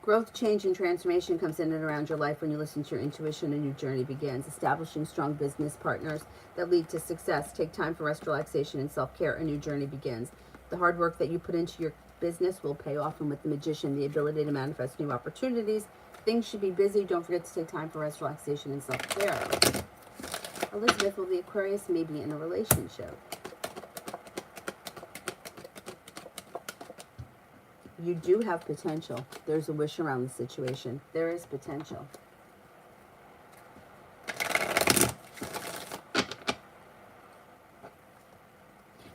Growth, change, and transformation comes in and around your life when you listen to your intuition. A new journey begins. Establishing strong business partners that lead to success. Take time for rest, relaxation, and self-care. A new journey begins. The hard work that you put into your business will pay off. And with the Magician, the ability to manifest new opportunities. Things should be busy. Don't forget to take time for rest, relaxation, and self-care. Elizabeth, will the Aquarius may be in a relationship? You do have potential. There's a wish around the situation. There is potential.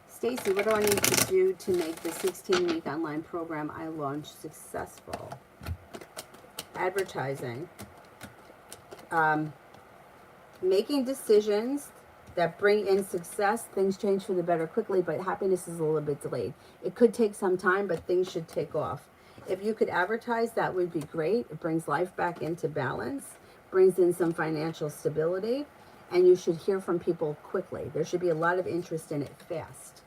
Stacy, what do I need to do to make the 16-week online program I launched successful? Advertising. Making decisions that bring in success. Things change for the better quickly, but happiness is a little bit delayed. It could take some time, but things should take off. If you could advertise, that would be great. It brings life back into balance, brings in some financial stability, and you should hear from people quickly. There should be a lot of interest in it fast.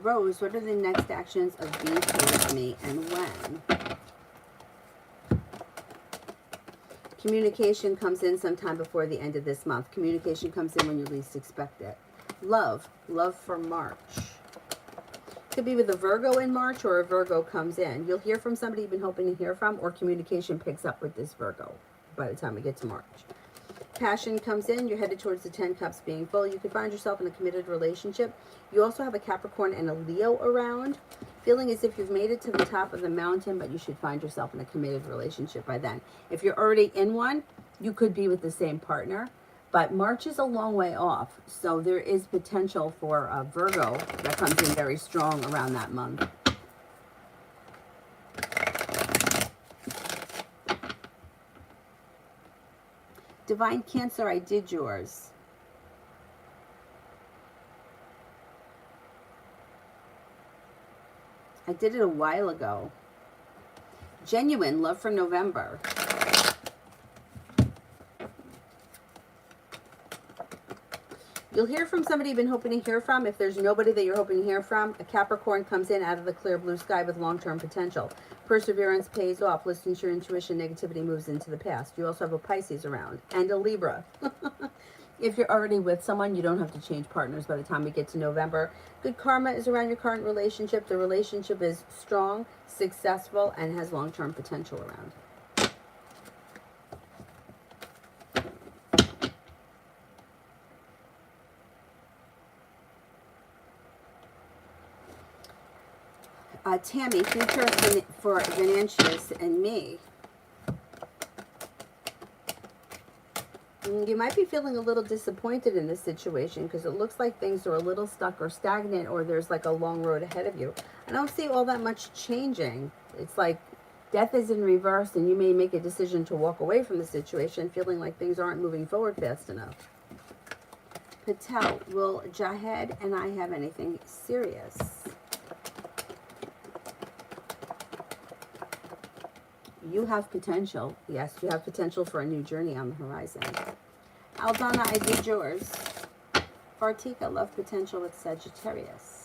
Rose, what are the next actions of being towards me and when? Communication comes in sometime before the end of this month. Communication comes in when you least expect it. Love for March. Could be with a Virgo in March, or a Virgo comes in. You'll hear from somebody you've been hoping to hear from, or communication picks up with this Virgo by the time we get to March. Passion comes in. You're headed towards the 10 cups being full. You could find yourself in a committed relationship. You also have a Capricorn and a Leo around. Feeling as if you've made it to the top of the mountain, but you should find yourself in a committed relationship by then. If you're already in one, you could be with the same partner. But March is a long way off. So there is potential for a Virgo that comes in very strong around that month. Divine Cancer, I did yours. I did it a while ago. Genuine, love for November. You'll hear from somebody you've been hoping to hear from. If there's nobody that you're hoping to hear from, a Capricorn comes in out of the clear blue sky with long-term potential. Perseverance pays off. Listen to your intuition. Negativity moves into the past. You also have a Pisces around and a Libra. If you're already with someone, you don't have to change partners by the time we get to November. Good karma is around your current relationship. The relationship is strong, successful, and has long-term potential around. Tammy, future for Venantius and me. You might be feeling a little disappointed in this situation because it looks like things are a little stuck or stagnant, or there's like a long road ahead of you. I don't see all that much changing. It's like death is in reverse, and you may make a decision to walk away from the situation feeling like things aren't moving forward fast enough. Patel, will Jahed and I have anything serious? You have potential. Yes, you have potential for a new journey on the horizon. Aldana, I did yours. Bartika, love potential with Sagittarius.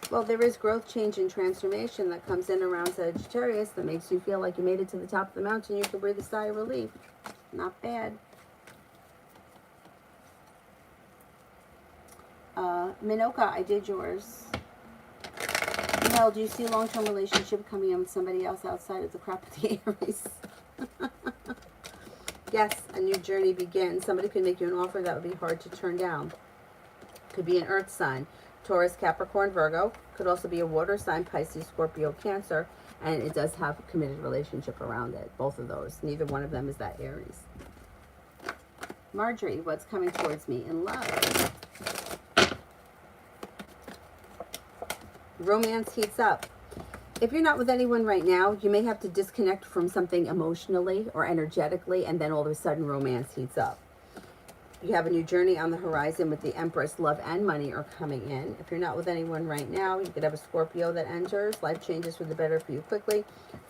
Well, there is growth, change, and transformation that comes in around Sagittarius that makes you feel like you made it to the top of the mountain. You can breathe a sigh of relief. Not bad. Minoka, I did yours. Mel, do you see a long-term relationship coming in with somebody else outside of the crap of the Aries? Yes, a new journey begins. Somebody could make you an offer that would be hard to turn down. Could be an earth sign. Taurus, Capricorn, Virgo. Could also be a water sign, Pisces, Scorpio, Cancer. And it does have a committed relationship around it. Both of those. Neither one of them is that Aries. Marjorie, what's coming towards me in love? Romance heats up. If you're not with anyone right now, you may have to disconnect from something emotionally or energetically, and then all of a sudden romance heats up. You have a new journey on the horizon with the Empress. Love and money are coming in. If you're not with anyone right now, you could have a Scorpio that enters. Life changes for the better for you quickly.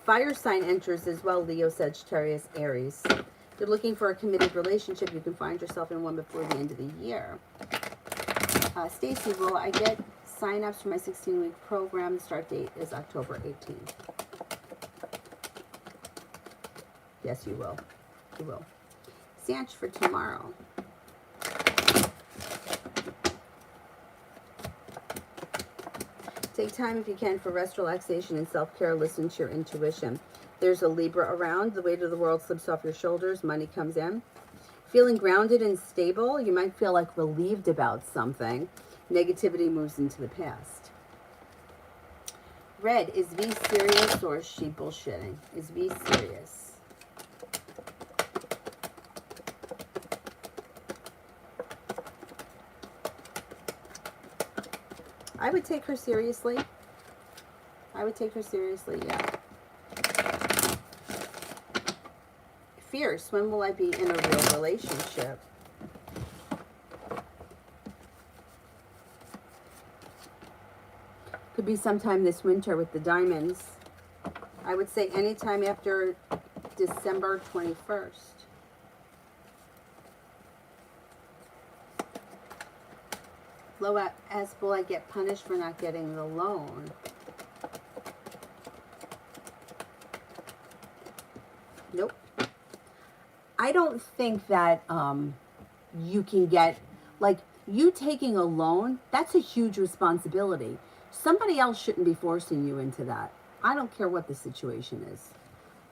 Fire sign enters as well, Leo, Sagittarius, Aries. If you're looking for a committed relationship, you can find yourself in one before the end of the year. Stacy, will I get sign-ups for my 16-week program? The start date is October 18th. Yes, you will. You will. Sanch for tomorrow. Take time if you can for rest, relaxation, and self-care. Listen to your intuition. There's a Libra around. The weight of the world slips off your shoulders. Money comes in. Feeling grounded and stable. You might feel like relieved about something. Negativity moves into the past. Red, is V serious or is she bullshitting? Is V serious? I would take her seriously. I would take her seriously, yeah. Fierce, when will I be in a real relationship? Could be sometime this winter with the diamonds. I would say anytime after December 21st. Loa asks, will I get punished for not getting the loan? Nope. I don't think that you can get, like, you taking a loan, that's a huge responsibility. Somebody else shouldn't be forcing you into that. I don't care what the situation is.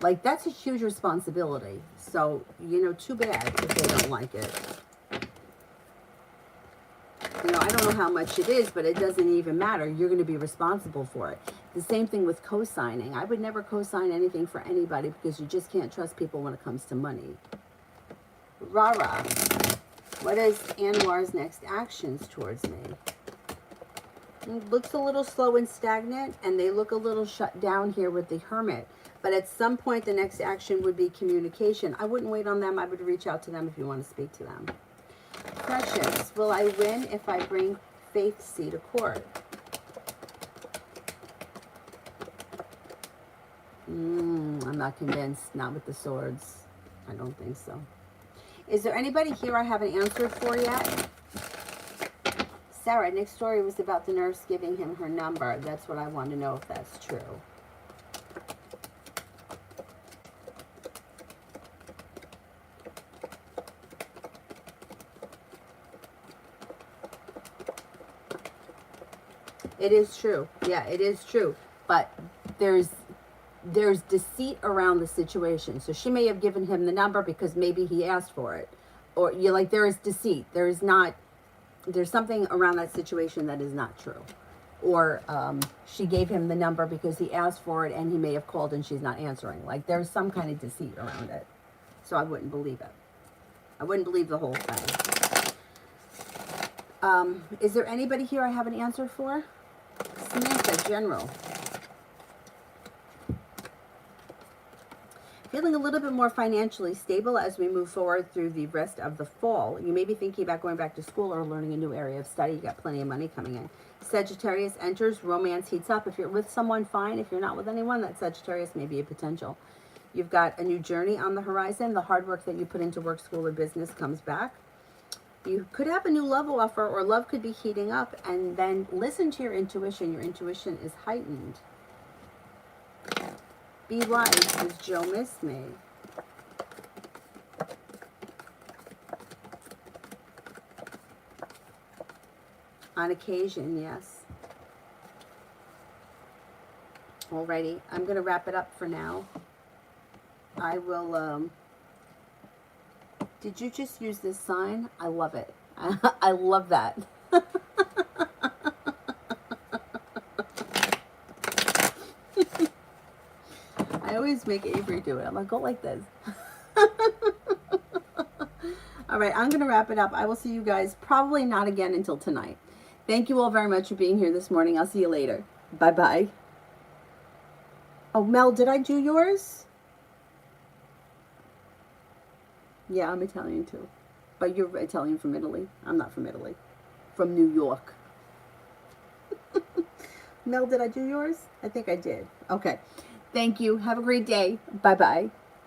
Like, that's a huge responsibility. So, you know, too bad if they don't like it. You know, I don't know how much it is, but it doesn't even matter. You're going to be responsible for it. The same thing with co-signing. I would never co-sign anything for anybody because you just can't trust people when it comes to money. Rara, what is Anwar's next actions towards me? It looks a little slow and stagnant, and they look a little shut down here with the Hermit. But at some point, the next action would be communication. I wouldn't wait on them. I would reach out to them if you want to speak to them. Precious, will I win if I bring Faith C to court? I'm not convinced. Not with the swords. I don't think so. Is there anybody here I haven't answered for yet? Sarah, Nick's story was about the nurse giving him her number. That's what I want to know if that's true. It is true. Yeah, it is true. But there's deceit around the situation. So she may have given him the number because maybe he asked for it. Or you're like, there is deceit. There's something around that situation that is not true. Or she gave him the number because he asked for it and he may have called and she's not answering. Like, there's some kind of deceit around it. So I wouldn't believe it. I wouldn't believe the whole thing. Is there anybody here I have an answer for? Samantha, General. Feeling a little bit more financially stable as we move forward through the rest of the fall. You may be thinking about going back to school or learning a new area of study. You got plenty of money coming in. Sagittarius enters, romance heats up. If you're with someone, fine. If you're not with anyone, that Sagittarius may be a potential. You've got a new journey on the horizon. The hard work that you put into work, school, or business comes back. You could have a new love offer, or love could be heating up, and then listen to your intuition. Your intuition is heightened. Be wise, as Joe missed me. On occasion, yes. Alrighty, I'm going to wrap it up for now. I will, did you just use this sign? I love it. I love that. I always make Avery do it. I'm like, go like this. All right, I'm going to wrap it up. I will see you guys probably not again until tonight. Thank you all very much for being here this morning. I'll see you later. Bye-bye. Oh, Mel, did I do yours? Yeah, I'm Italian too. But you're Italian from Italy. I'm not from Italy. From New York. Mel, did I do yours? I think I did. Okay. Thank you. Have a great day. Bye-bye.